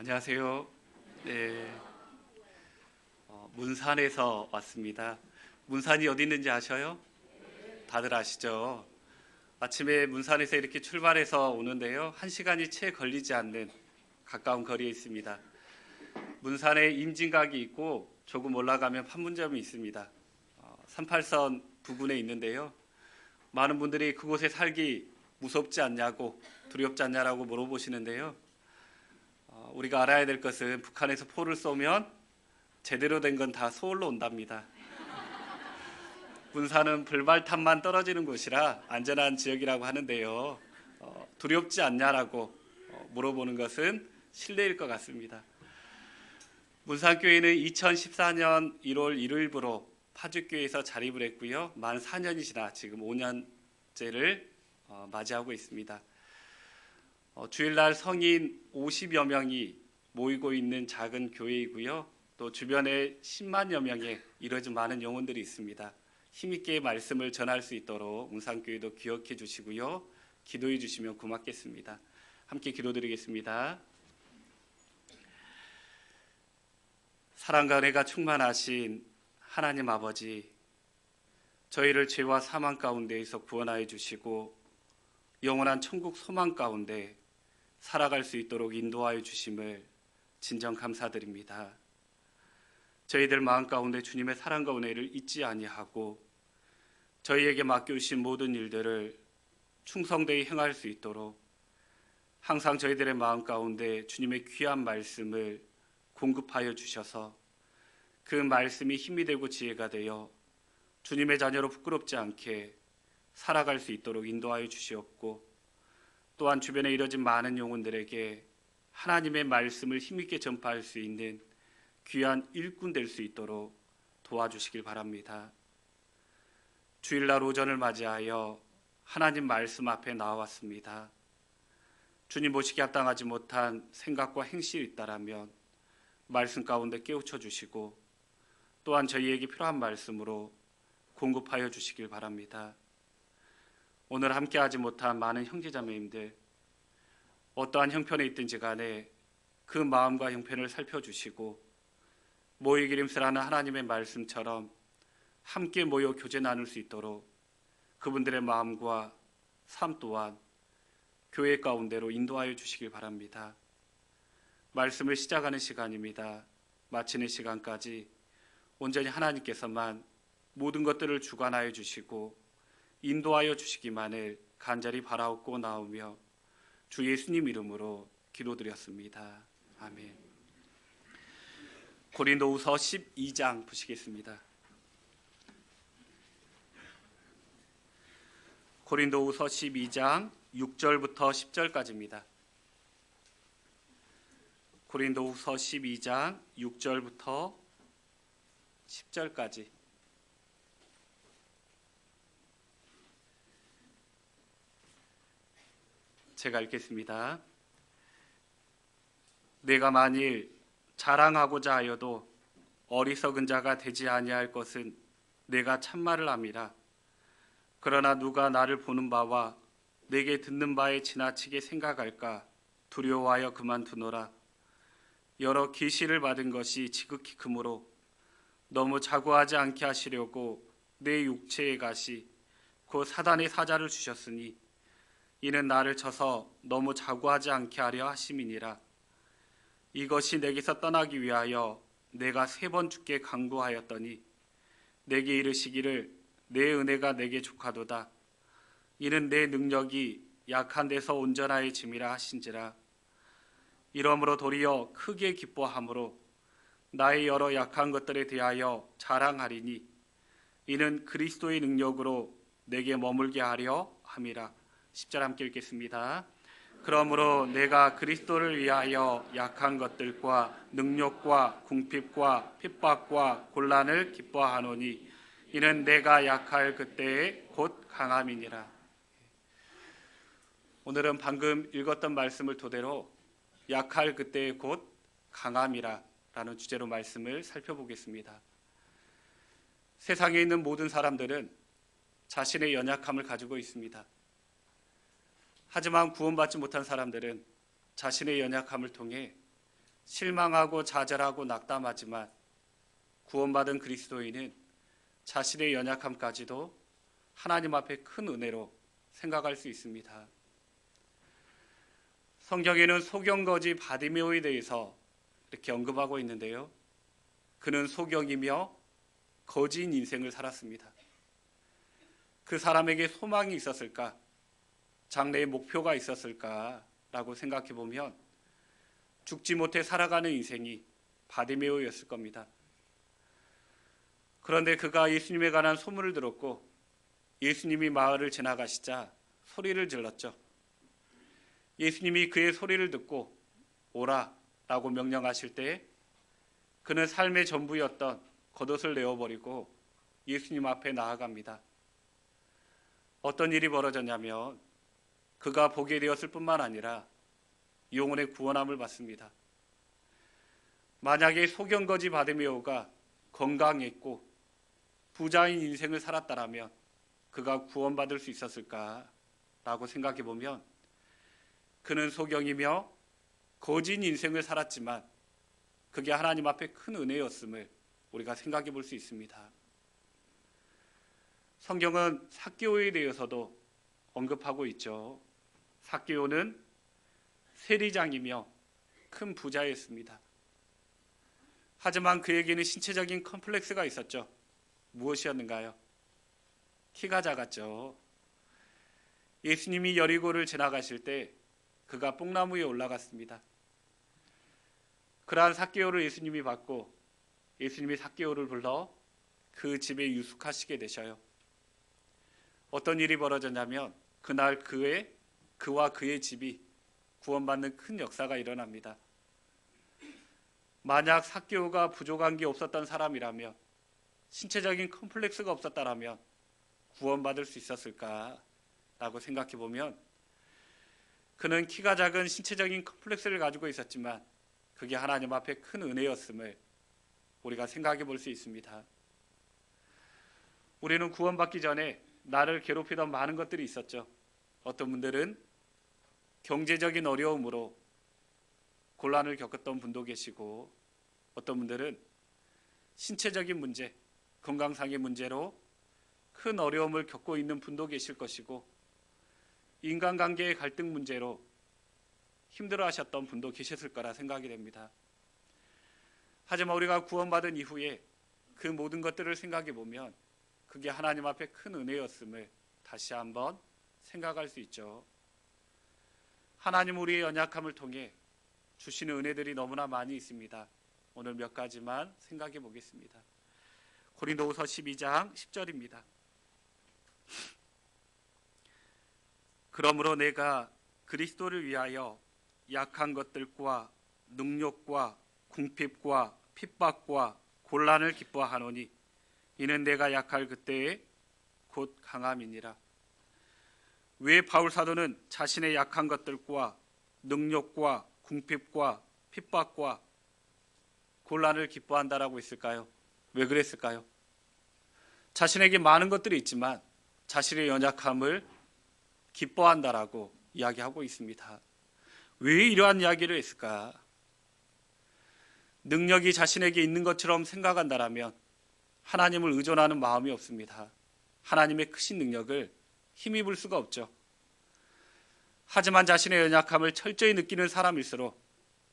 안녕하세요. 네, 문산에서 왔습니다. 문산이 어디 있는지 아셔요? 다들 아시죠? 아침에 문산에서 이렇게 출발해서 오는데요. 1시간이 채 걸리지 않는 가까운 거리에 있습니다. 문산에 임진각이 있고 조금 올라가면 판문점이 있습니다. 38선 부근에 있는데요. 많은 분들이 그곳에 살기 무섭지 않냐고 두렵지 않냐라고 물어보시는데요. 우리가 알아야 될 것은 북한에서 포를 쏘면 제대로 된 건 다 서울로 온답니다. 문산은 불발탄만 떨어지는 곳이라 안전한 지역이라고 하는데요. 두렵지 않냐라고 물어보는 것은 실례일 것 같습니다. 문산교회는 2014년 1월 1일부로 파주교회에서 자립을 했고요. 만 4년이 지나 지금 5년째를 맞이하고 있습니다. 주일날 성인 50여 명이 모이고 있는 작은 교회이고요. 또 주변에 10만여 명의 이뤄진 많은 영혼들이 있습니다. 힘있게 말씀을 전할 수 있도록 문산교회도 기억해 주시고요. 기도해 주시면 고맙겠습니다. 함께 기도드리겠습니다. 사랑과 은혜가 충만하신 하나님 아버지, 저희를 죄와 사망 가운데에서 구원하여 주시고 영원한 천국 소망 가운데 살아갈 수 있도록 인도하여 주심을 진정 감사드립니다. 저희들 마음 가운데 주님의 사랑과 은혜를 잊지 아니하고 저희에게 맡겨주신 모든 일들을 충성되이 행할 수 있도록 항상 저희들의 마음 가운데 주님의 귀한 말씀을 공급하여 주셔서 그 말씀이 힘이 되고 지혜가 되어 주님의 자녀로 부끄럽지 않게 살아갈 수 있도록 인도하여 주시옵고, 또한 주변에 이뤄진 많은 영혼들에게 하나님의 말씀을 힘있게 전파할 수 있는 귀한 일꾼 될 수 있도록 도와주시길 바랍니다. 주일날 오전을 맞이하여 하나님 말씀 앞에 나왔습니다. 주님 모시기 합당하지 못한 생각과 행실이 있다라면 말씀 가운데 깨우쳐 주시고 또한 저희에게 필요한 말씀으로 공급하여 주시길 바랍니다. 오늘 함께하지 못한 많은 형제자매님들, 어떠한 형편에 있든지 간에 그 마음과 형편을 살펴주시고 모이기림스라는 하나님의 말씀처럼 함께 모여 교제 나눌 수 있도록 그분들의 마음과 삶 또한 교회 가운데로 인도하여 주시길 바랍니다. 말씀을 시작하는 시간입니다. 마치는 시간까지 온전히 하나님께서만 모든 것들을 주관하여 주시고 인도하여 주시기만을 간절히 바라옵고 나오며 주 예수님 이름으로 기도드렸습니다. 아멘. 고린도후서 12장 보시겠습니다. 고린도후서 12장 6절부터 10절까지입니다. 고린도후서 12장 6절부터 10절까지. 제가 읽겠습니다. 내가 만일 자랑하고자 하여도 어리석은 자가 되지 아니할 것은 내가 참말을 함이라. 그러나 누가 나를 보는 바와 내게 듣는 바에 지나치게 생각할까 두려워하여 그만두노라. 여러 계시를 받은 것이 지극히 크므로 너무 자고하지 않게 하시려고 내 육체의 가시 곧 사단의 사자를 주셨으니 이는 나를 쳐서 너무 자고하지 않게 하려 하심이니라. 이것이 내게서 떠나기 위하여 내가 3번 주께 간구하였더니 내게 이르시기를 내 은혜가 내게 족하도다. 이는 내 능력이 약한 데서 온전하여짐이라 하신지라. 이러므로 도리어 크게 기뻐함으로 나의 여러 약한 것들에 대하여 자랑하리니 이는 그리스도의 능력으로 내게 머물게 하려 함이라. 10절 함께 읽겠습니다. 그러므로 내가 그리스도를 위하여 약한 것들과 능력과 궁핍과 핍박과 곤란을 기뻐하노니 이는 내가 약할 그때에 곧 강함이니라. 오늘은 방금 읽었던 말씀을 토대로 약할 그때에 곧 강함이라 라는 주제로 말씀을 살펴보겠습니다. 세상에 있는 모든 사람들은 자신의 연약함을 가지고 있습니다. 하지만 구원받지 못한 사람들은 자신의 연약함을 통해 실망하고 좌절하고 낙담하지만 구원받은 그리스도인은 자신의 연약함까지도 하나님 앞에 큰 은혜로 생각할 수 있습니다. 성경에는 소경거지 바디메오에 대해서 이렇게 언급하고 있는데요. 그는 소경이며 거지인 인생을 살았습니다. 그 사람에게 소망이 있었을까? 장래의 목표가 있었을까라고 생각해 보면 죽지 못해 살아가는 인생이 바디메오였을 겁니다. 그런데 그가 예수님에 관한 소문을 들었고 예수님이 마을을 지나가시자 소리를 질렀죠. 예수님이 그의 소리를 듣고 오라 라고 명령하실 때 그는 삶의 전부였던 겉옷을 내어버리고 예수님 앞에 나아갑니다. 어떤 일이 벌어졌냐면 그가 보게 되었을 뿐만 아니라 영혼의 구원함을 받습니다. 만약에 소경거지 바디메오가 건강했고 부자인 인생을 살았다라면 그가 구원받을 수 있었을까라고 생각해 보면 그는 소경이며 거지인 인생을 살았지만 그게 하나님 앞에 큰 은혜였음을 우리가 생각해 볼 수 있습니다. 성경은 삭개오에 대해서도 언급하고 있죠. 삭개오는 세리장이며 큰 부자였습니다. 하지만 그에게는 신체적인 컴플렉스가 있었죠. 무엇이었는가요? 키가 작았죠. 예수님이 여리고를 지나가실 때 그가 뽕나무 위에 올라갔습니다. 그러한 삭개오를 예수님이 받고 예수님이 삭개오를 불러 그 집에 유숙하시게 되셔요. 어떤 일이 벌어졌냐면 그날 그와 그의 집이 구원받는 큰 역사가 일어납니다. 만약 삭개오가 부족한 게 없었던 사람이라면 신체적인 컴플렉스가 없었다라면 구원받을 수 있었을까라고 생각해 보면 그는 키가 작은 신체적인 컴플렉스를 가지고 있었지만 그게 하나님 앞에 큰 은혜였음을 우리가 생각해 볼 수 있습니다. 우리는 구원받기 전에 나를 괴롭히던 많은 것들이 있었죠. 어떤 분들은 경제적인 어려움으로 곤란을 겪었던 분도 계시고 어떤 분들은 신체적인 문제, 건강상의 문제로 큰 어려움을 겪고 있는 분도 계실 것이고 인간관계의 갈등 문제로 힘들어하셨던 분도 계셨을 거라 생각이 됩니다. 하지만 우리가 구원받은 이후에 그 모든 것들을 생각해 보면 그게 하나님 앞에 큰 은혜였음을 다시 한번 생각할 수 있죠. 하나님 우리의 연약함을 통해 주시는 은혜들이 너무나 많이 있습니다. 오늘 몇 가지만 생각해 보겠습니다. 고린도후서 12장 10절입니다. 그러므로 내가 그리스도를 위하여 약한 것들과 능욕과 궁핍과 핍박과 곤란을 기뻐하노니 이는 내가 약할 그때에 곧 강함이니라. 왜 바울 사도는 자신의 약한 것들과 능욕과 궁핍과 핍박과 곤란을 기뻐한다라고 했을까요? 왜 그랬을까요? 자신에게 많은 것들이 있지만 자신의 연약함을 기뻐한다라고 이야기하고 있습니다. 왜 이러한 이야기를 했을까? 능력이 자신에게 있는 것처럼 생각한다라면 하나님을 의존하는 마음이 없습니다. 하나님의 크신 능력을 힘입을 수가 없죠. 하지만 자신의 연약함을 철저히 느끼는 사람일수록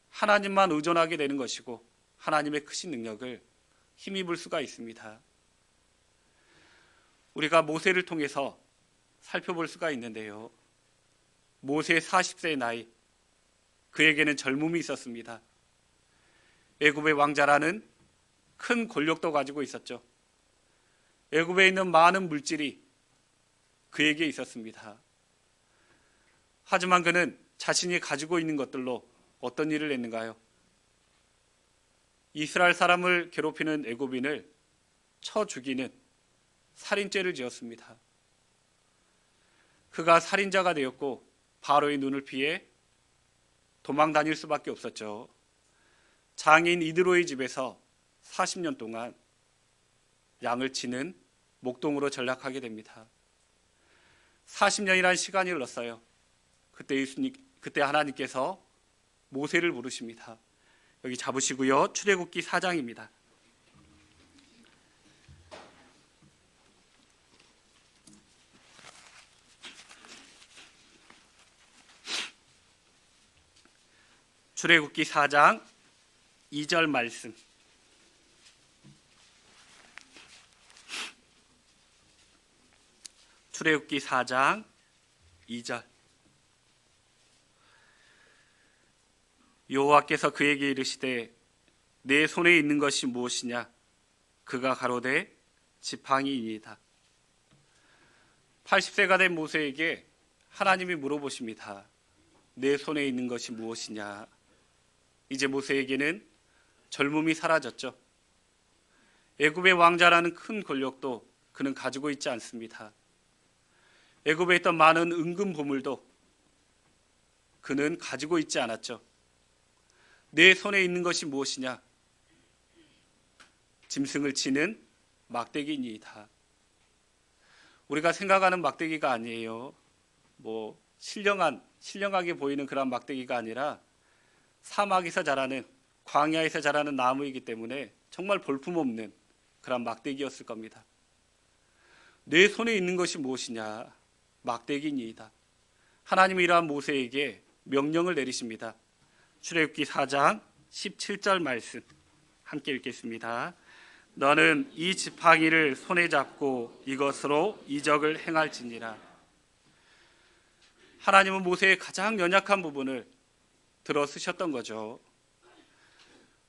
하나님만 의존하게 되는 것이고 하나님의 크신 능력을 힘입을 수가 있습니다. 우리가 모세를 통해서 살펴볼 수가 있는데요. 모세의 40세의 나이, 그에게는 젊음이 있었습니다. 애굽의 왕자라는 큰 권력도 가지고 있었죠. 애굽에 있는 많은 물질이 그에게 있었습니다. 하지만 그는 자신이 가지고 있는 것들로 어떤 일을 했는가요? 이스라엘 사람을 괴롭히는 애굽인을 쳐 죽이는 살인죄를 지었습니다. 그가 살인자가 되었고 바로의 눈을 피해 도망 다닐 수밖에 없었죠. 장인 이드로의 집에서 40년 동안 양을 치는 목동으로 전락하게 됩니다. 40년이라는 시간이 흘렀어요. 그때 하나님께서 모세를 부르십니다. 여기 잡으시고요. 출애굽기 4장입니다. 출애굽기 4장 2절 말씀. 출애굽기 4장 2절. 여호와께서 그에게 이르시되 내 손에 있는 것이 무엇이냐? 그가 가로되 지팡이이니이다. 80세가 된 모세에게 하나님이 물어보십니다. 내 손에 있는 것이 무엇이냐? 이제 모세에게는 젊음이 사라졌죠. 애굽의 왕자라는 큰 권력도 그는 가지고 있지 않습니다. 애굽에 있던 많은 은금 보물도 그는 가지고 있지 않았죠. 내 손에 있는 것이 무엇이냐? 짐승을 치는 막대기니이다. 우리가 생각하는 막대기가 아니에요. 신령하게 보이는 그런 막대기가 아니라 사막에서 자라는, 광야에서 자라는 나무이기 때문에 정말 볼품없는 그런 막대기였을 겁니다. 내 손에 있는 것이 무엇이냐? 막대기니이다. 하나님이 이러한 모세에게 명령을 내리십니다. 출애굽기 4장 17절 말씀 함께 읽겠습니다. 너는 이 지팡이를 손에 잡고 이것으로 이적을 행할지니라. 하나님은 모세의 가장 연약한 부분을 들어 쓰셨던 거죠.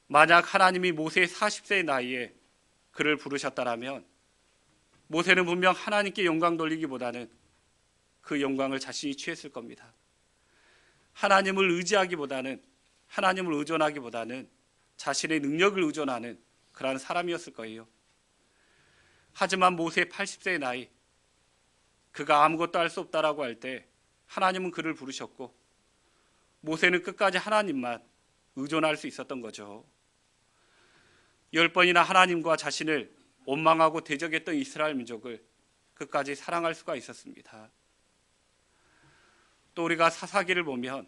만약 하나님이 모세의 40세의 나이에 그를 부르셨다라면 모세는 분명 하나님께 영광 돌리기보다는 그 영광을 자신이 취했을 겁니다. 하나님을 의지하기보다는, 하나님을 의존하기보다는 자신의 능력을 의존하는 그러한 사람이었을 거예요. 하지만 모세의 80세의 나이, 그가 아무것도 할 수 없다라고 할 때 하나님은 그를 부르셨고 모세는 끝까지 하나님만 의존할 수 있었던 거죠. 10번이나 하나님과 자신을 원망하고 대적했던 이스라엘 민족을 끝까지 사랑할 수가 있었습니다. 또 우리가 사사기를 보면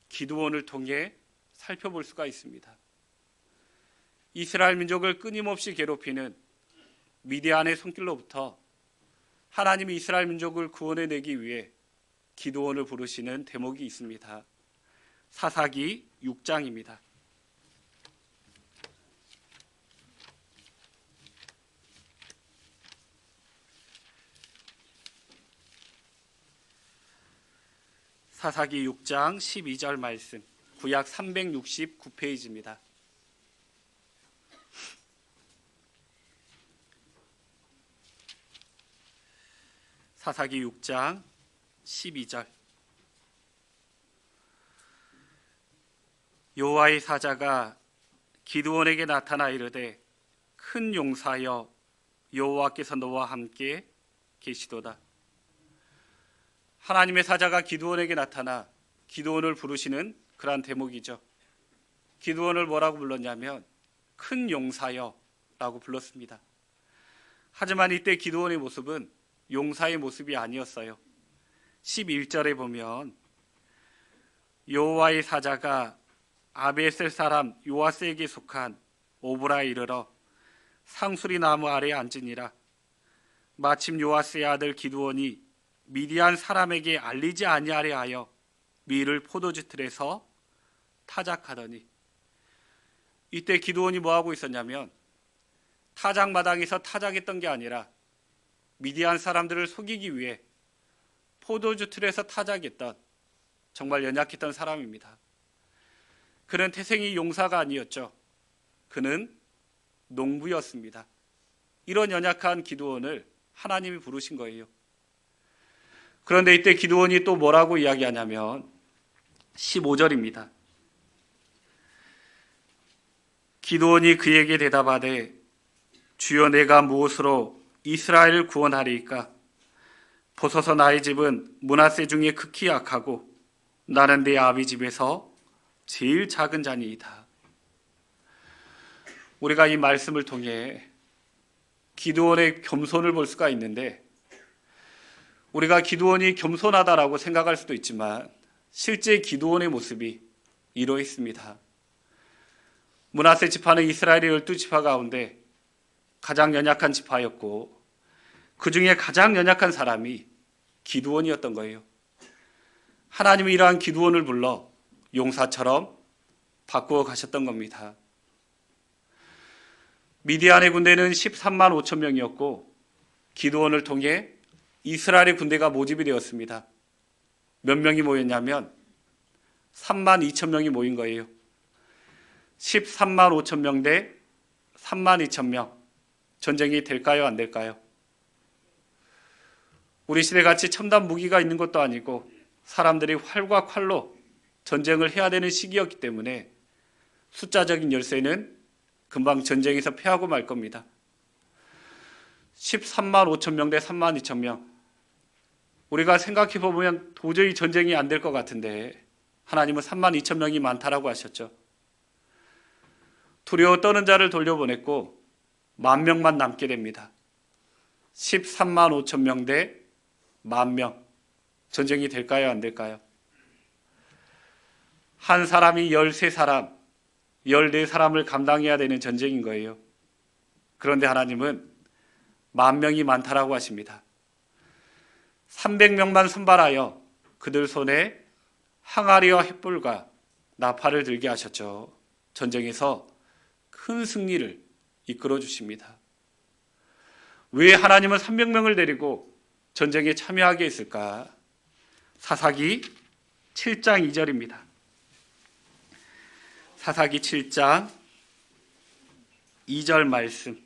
기드온을 통해 살펴볼 수가 있습니다. 이스라엘 민족을 끊임없이 괴롭히는 미디안의 손길로부터 하나님이 이스라엘 민족을 구원해내기 위해 기드온을 부르시는 대목이 있습니다. 사사기 6장입니다. 사사기 6장 12절 말씀, 구약 369페이지입니다. 사사기 6장 12절. 여호와의 사자가 기드온에게 나타나 이르되 큰 용사여 여호와께서 너와 함께 계시도다. 하나님의 사자가 기드온에게 나타나 기드온을 부르시는 그러한 대목이죠. 기드온을 뭐라고 불렀냐면 큰 용사여 라고 불렀습니다. 하지만 이때 기드온의 모습은 용사의 모습이 아니었어요. 11절에 보면 여호와의 사자가 아베셀 사람 요아스에게 속한 오브라에 이르러 상수리 나무 아래에 앉으니라. 마침 요아스의 아들 기드온이 미디안 사람에게 알리지 아니하려 하여 밀을 포도주 틀에서 타작하더니, 이때 기드온이 뭐하고 있었냐면 타작마당에서 타작했던 게 아니라 미디안 사람들을 속이기 위해 포도주 틀에서 타작했던 정말 연약했던 사람입니다. 그는 태생이 용사가 아니었죠. 그는 농부였습니다. 이런 연약한 기드온을 하나님이 부르신 거예요. 그런데 이때 기드온이 또 뭐라고 이야기하냐면 15절입니다. 기드온이 그에게 대답하되 주여 내가 무엇으로 이스라엘을 구원하리이까? 보소서 나의 집은 므낫세 중에 극히 약하고 나는 내 아비 집에서 제일 작은 자니이다. 우리가 이 말씀을 통해 기드온의 겸손을 볼 수가 있는데, 우리가 기드온이 겸손하다라고 생각할 수도 있지만 실제 기드온의 모습이 이러했습니다. 므낫세 지파는 이스라엘의 12지파 가운데 가장 연약한 지파였고 그 중에 가장 연약한 사람이 기드온이었던 거예요. 하나님이 이러한 기드온을 불러 용사처럼 바꾸어 가셨던 겁니다. 미디안의 군대는 13만 5천 명이었고 기드온을 통해 이스라엘의 군대가 모집이 되었습니다. 몇 명이 모였냐면 3만 2천 명이 모인 거예요. 13만 5천 명 대 3만 2천 명. 전쟁이 될까요? 안 될까요? 우리 시대같이 첨단 무기가 있는 것도 아니고 사람들이 활과 칼로 전쟁을 해야 되는 시기였기 때문에 숫자적인 열세는 금방 전쟁에서 패하고 말 겁니다. 13만 5천 명 대 3만 2천 명. 우리가 생각해 보면 도저히 전쟁이 안 될 것 같은데 하나님은 3만 2천 명이 많다라고 하셨죠. 두려워 떠는 자를 돌려보냈고 10,000명만 남게 됩니다. 13만 5천 명 대 10,000명. 전쟁이 될까요? 안 될까요? 한 사람이 13사람, 14사람을 감당해야 되는 전쟁인 거예요. 그런데 하나님은 10,000명이 많다라고 하십니다. 300명만 선발하여 그들 손에 항아리와 횃불과 나팔을 들게 하셨죠. 전쟁에서 큰 승리를 이끌어 주십니다. 왜 하나님은 300명을 데리고 전쟁에 참여하게 했을까? 사사기 7장 2절입니다. 사사기 7장 2절 말씀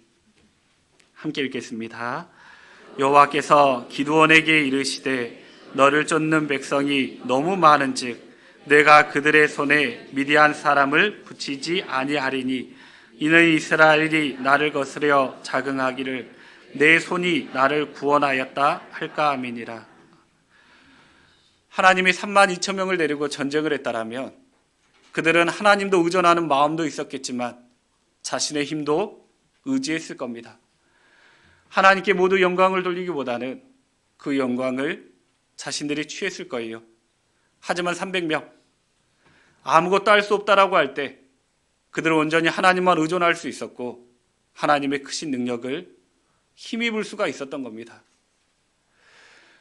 함께 읽겠습니다. 여호와께서 기드온에게 이르시되 너를 쫓는 백성이 너무 많은즉 내가 그들의 손에 미디안 사람을 붙이지 아니하리니 이는 이스라엘이 나를 거스려 자긍하기를 내 손이 나를 구원하였다 할까 함이니라. 하나님이 3만 2천 명을 데리고 전쟁을 했다라면 그들은 하나님도 의존하는 마음도 있었겠지만 자신의 힘도 의지했을 겁니다. 하나님께 모두 영광을 돌리기보다는 그 영광을 자신들이 취했을 거예요. 하지만 300명 아무것도 할 수 없다라고 할 때 그들은 온전히 하나님만 의존할 수 있었고 하나님의 크신 능력을 힘입을 수가 있었던 겁니다.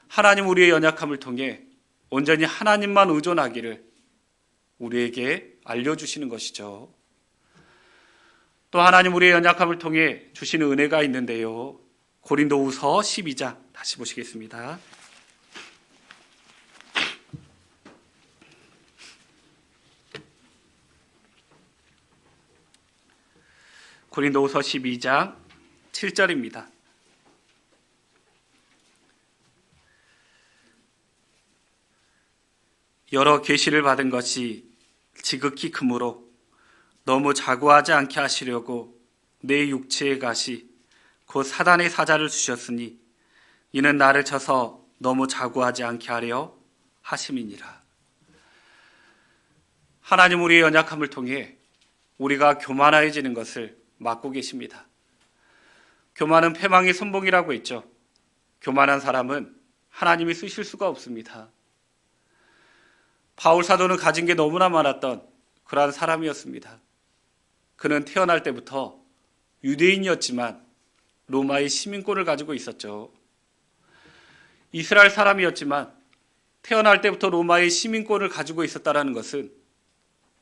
하나님 우리의 연약함을 통해 온전히 하나님만 의존하기를 우리에게 알려주시는 것이죠. 또 하나님 우리의 연약함을 통해 주시는 은혜가 있는데요. 고린도후서 12장 다시 보시겠습니다. 고린도후서 12장 7절입니다. 여러 계시를 받은 것이 지극히 크므로 너무 자고하지 않게 하시려고 내 육체의 가시 곧 사단의 사자를 주셨으니 이는 나를 쳐서 너무 자고하지 않게 하려 하심이니라. 하나님 우리의 연약함을 통해 우리가 교만해지는 것을 막고 계십니다. 교만은 패망의 선봉이라고 했죠. 교만한 사람은 하나님이 쓰실 수가 없습니다. 바울 사도는 가진 게 너무나 많았던 그러한 사람이었습니다. 그는 태어날 때부터 유대인이었지만 로마의 시민권을 가지고 있었죠. 이스라엘 사람이었지만 태어날 때부터 로마의 시민권을 가지고 있었다는 것은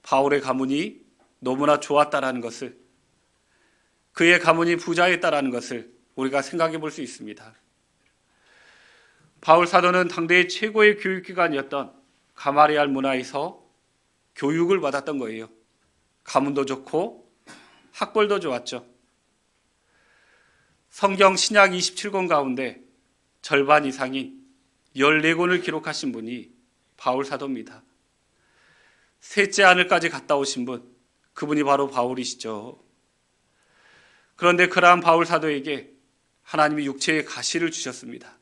바울의 가문이 너무나 좋았다는 것을, 그의 가문이 부자였다는 것을 우리가 생각해 볼 수 있습니다. 바울 사도는 당대의 최고의 교육기관이었던 가마리알 문화에서 교육을 받았던 거예요. 가문도 좋고 학벌도 좋았죠. 성경 신약 27권 가운데 절반 이상인 14권을 기록하신 분이 바울 사도입니다. 셋째 하늘까지 갔다 오신 분, 그분이 바로 바울이시죠. 그런데 그러한 바울 사도에게 하나님이 육체의 가시를 주셨습니다.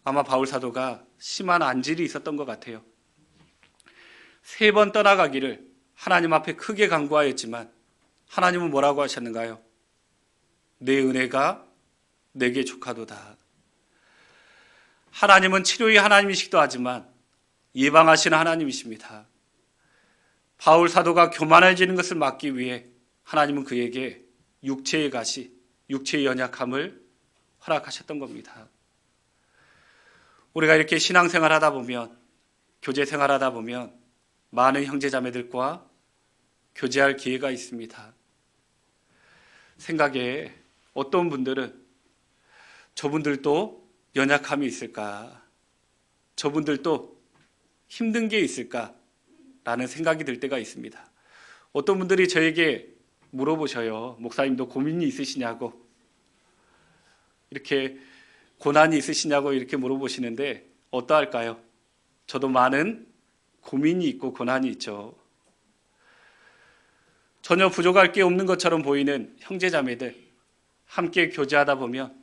아마 바울 사도가 심한 안질이 있었던 것 같아요. 3번 떠나가기를 하나님 앞에 크게 간구하였지만 하나님은 뭐라고 하셨는가요? 내 은혜가 내게 족하도다. 하나님은 치료의 하나님이시기도 하지만 예방하시는 하나님이십니다. 바울 사도가 교만해지는 것을 막기 위해 하나님은 그에게 육체의 가시, 육체의 연약함을 허락하셨던 겁니다. 우리가 이렇게 신앙생활 하다 보면, 교제 생활하다 보면 많은 형제자매들과 교제할 기회가 있습니다. 생각에 어떤 분들은 저분들도 연약함이 있을까? 저분들도 힘든 게 있을까? 라는 생각이 들 때가 있습니다. 어떤 분들이 저에게 물어보셔요. 목사님도 고민이 있으시냐고, 이렇게 고난이 있으시냐고 이렇게 물어보시는데 어떠할까요? 저도 많은 고민이 있고 고난이 있죠. 전혀 부족할 게 없는 것처럼 보이는 형제자매들, 함께 교제하다 보면,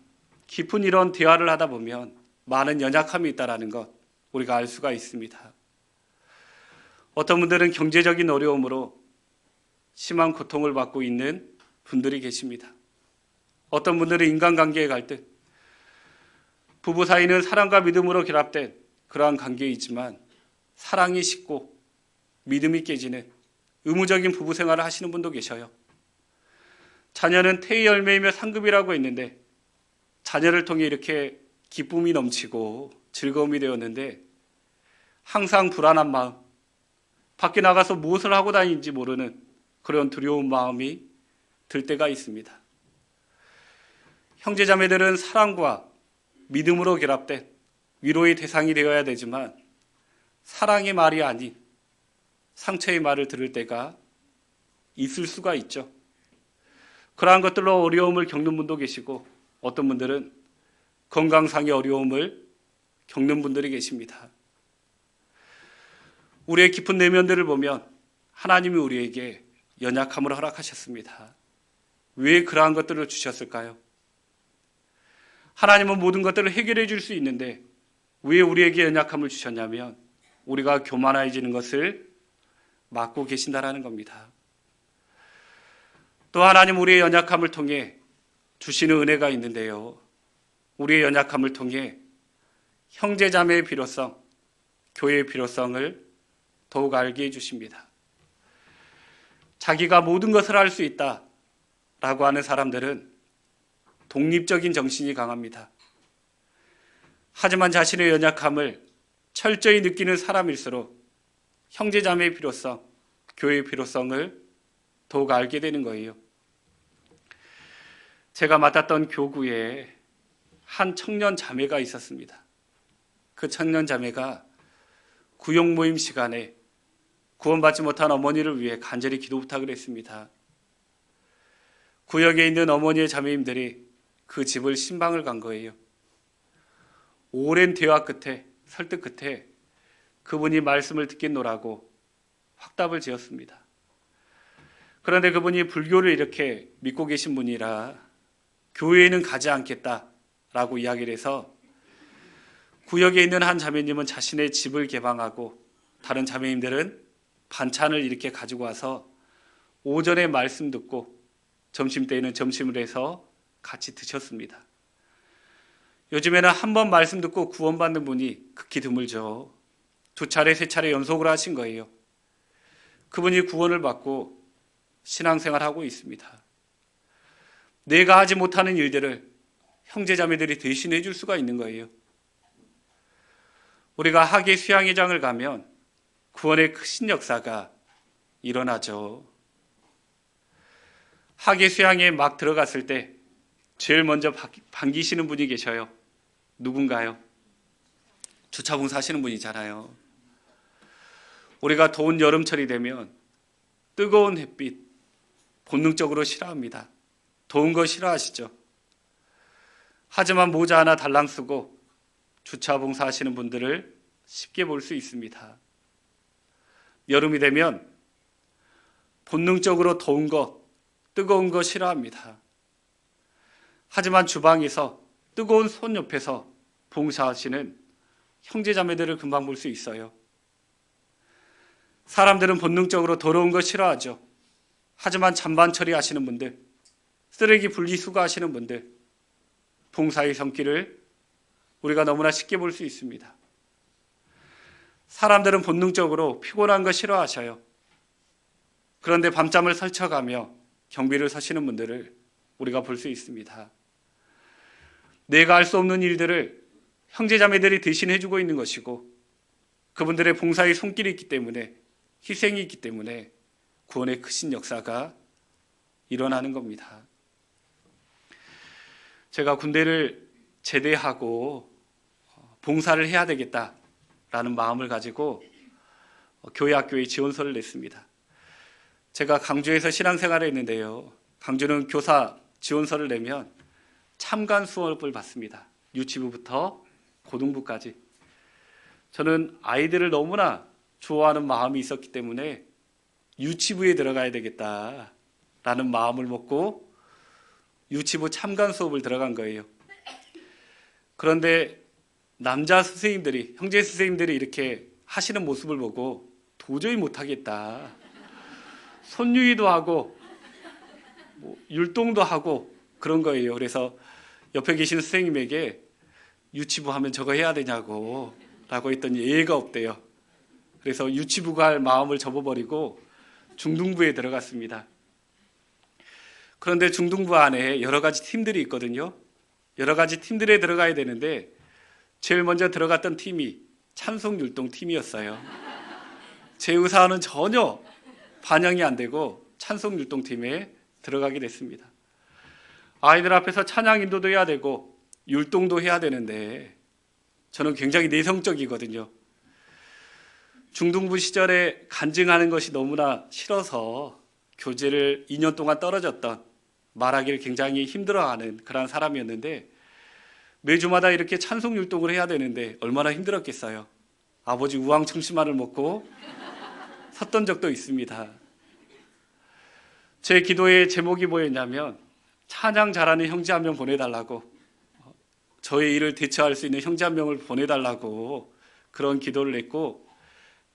깊은 이런 대화를 하다 보면 많은 연약함이 있다는 것 우리가 알 수가 있습니다. 어떤 분들은 경제적인 어려움으로 심한 고통을 받고 있는 분들이 계십니다. 어떤 분들은 인간관계의 갈등, 부부 사이는 사랑과 믿음으로 결합된 그러한 관계이지만 사랑이 식고 믿음이 깨지는 의무적인 부부 생활을 하시는 분도 계셔요. 자녀는 태의 열매이며 상급이라고 했는데 자녀를 통해 이렇게 기쁨이 넘치고 즐거움이 되었는데 항상 불안한 마음, 밖에 나가서 무엇을 하고 다니는지 모르는 그런 두려운 마음이 들 때가 있습니다. 형제자매들은 사랑과 믿음으로 결합된 위로의 대상이 되어야 되지만 사랑의 말이 아닌 상처의 말을 들을 때가 있을 수가 있죠. 그러한 것들로 어려움을 겪는 분도 계시고 어떤 분들은 건강상의 어려움을 겪는 분들이 계십니다. 우리의 깊은 내면들을 보면 하나님이 우리에게 연약함을 허락하셨습니다. 왜 그러한 것들을 주셨을까요? 하나님은 모든 것들을 해결해 줄 수 있는데 왜 우리에게 연약함을 주셨냐면 우리가 교만해지는 것을 막고 계신다라는 겁니다. 또 하나님 우리의 연약함을 통해 주시는 은혜가 있는데요. 우리의 연약함을 통해 형제자매의 필요성, 교회의 필요성을 더욱 알게 해주십니다. 자기가 모든 것을 할 수 있다라고 하는 사람들은 독립적인 정신이 강합니다. 하지만 자신의 연약함을 철저히 느끼는 사람일수록 형제자매의 필요성, 교회의 필요성을 더욱 알게 되는 거예요. 제가 맡았던 교구에 한 청년 자매가 있었습니다. 그 청년 자매가 구역 모임 시간에 구원받지 못한 어머니를 위해 간절히 기도 부탁을 했습니다. 구역에 있는 어머니의 자매님들이 그 집을 신방을 간 거예요. 오랜 대화 끝에, 설득 끝에 그분이 말씀을 듣겠노라고 확답을 지었습니다. 그런데 그분이 불교를 이렇게 믿고 계신 분이라 교회에는 가지 않겠다라고 이야기를 해서 구역에 있는 한 자매님은 자신의 집을 개방하고 다른 자매님들은 반찬을 이렇게 가지고 와서 오전에 말씀 듣고 점심때에는 점심을 해서 같이 드셨습니다. 요즘에는 한 번 말씀 듣고 구원받는 분이 극히 드물죠. 2차례, 3차례 연속으로 하신 거예요. 그분이 구원을 받고 신앙생활하고 있습니다. 내가 하지 못하는 일들을 형제자매들이 대신해 줄 수가 있는 거예요. 우리가 학예 수양회장을 가면 구원의 큰 역사가 일어나죠. 학예 수양에 막 들어갔을 때 제일 먼저 반기시는 분이 계셔요. 누군가요? 주차봉 사시는 분이잖아요. 우리가 더운 여름철이 되면 뜨거운 햇빛 본능적으로 싫어합니다. 더운 거 싫어하시죠? 하지만 모자 하나 달랑 쓰고 주차봉사 하시는 분들을 쉽게 볼 수 있습니다. 여름이 되면 본능적으로 더운 거, 뜨거운 거 싫어합니다. 하지만 주방에서 뜨거운 손 옆에서 봉사하시는 형제자매들을 금방 볼 수 있어요. 사람들은 본능적으로 더러운 거 싫어하죠. 하지만 잔반 처리하시는 분들, 쓰레기 분리수거하시는 분들, 봉사의 손길을 우리가 너무나 쉽게 볼 수 있습니다. 사람들은 본능적으로 피곤한 거 싫어하셔요. 그런데 밤잠을 설쳐가며 경비를 서시는 분들을 우리가 볼 수 있습니다. 내가 할 수 없는 일들을 형제자매들이 대신해 주고 있는 것이고, 그분들의 봉사의 손길이 있기 때문에, 희생이 있기 때문에 구원의 크신 역사가 일어나는 겁니다. 제가 군대를 제대하고 봉사를 해야 되겠다라는 마음을 가지고 교회 학교에 지원서를 냈습니다. 제가 강주에서 신앙생활을 했는데요, 강주는 교사 지원서를 내면 참관 수업을 받습니다. 유치부부터 고등부까지. 저는 아이들을 너무나 좋아하는 마음이 있었기 때문에 유치부에 들어가야 되겠다라는 마음을 먹고 유치부 참관 수업을 들어간 거예요. 그런데 남자 선생님들이, 형제 선생님들이 이렇게 하시는 모습을 보고 도저히 못하겠다. 손유희도 하고 율동도 하고 그런 거예요. 그래서 옆에 계시는 선생님에게 유치부 하면 저거 해야 되냐고 라고 했더니 예의가 없대요. 그래서 유치부가 할 마음을 접어버리고 중등부에 들어갔습니다. 그런데 중등부 안에 여러 가지 팀들이 있거든요. 여러 가지 팀들에 들어가야 되는데 제일 먼저 들어갔던 팀이 찬송율동 팀이었어요. 제 의사와는 전혀 반영이 안 되고 찬송율동 팀에 들어가게 됐습니다. 아이들 앞에서 찬양 인도도 해야 되고 율동도 해야 되는데 저는 굉장히 내성적이거든요. 중등부 시절에 간증하는 것이 너무나 싫어서 교제를 2년 동안 떨어졌던, 말하기를 굉장히 힘들어하는 그런 사람이었는데 매주마다 이렇게 찬송 율동을 해야 되는데 얼마나 힘들었겠어요. 아버지 우황청심환을 먹고 섰던 적도 있습니다. 제 기도의 제목이 뭐였냐면 찬양 잘하는 형제 한 명 보내달라고, 저의 일을 대처할 수 있는 형제 한 명을 보내달라고 그런 기도를 했고,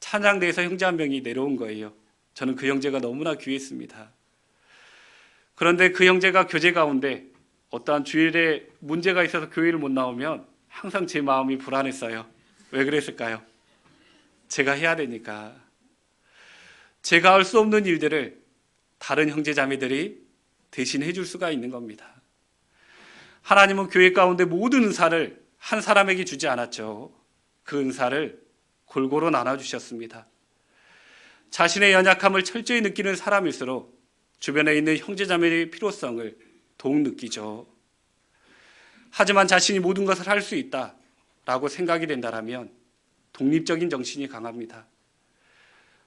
찬양대에서 형제 한 명이 내려온 거예요. 저는 그 형제가 너무나 귀했습니다. 그런데 그 형제가 교제 가운데 어떠한 주일에 문제가 있어서 교회를 못 나오면 항상 제 마음이 불안했어요. 왜 그랬을까요? 제가 해야 되니까. 제가 할 수 없는 일들을 다른 형제자매들이 대신 해줄 수가 있는 겁니다. 하나님은 교회 가운데 모든 은사를 한 사람에게 주지 않았죠. 그 은사를 골고루 나눠주셨습니다. 자신의 연약함을 철저히 느끼는 사람일수록 주변에 있는 형제자매의 필요성을 더욱 느끼죠. 하지만 자신이 모든 것을 할 수 있다라고 생각이 된다면 독립적인 정신이 강합니다.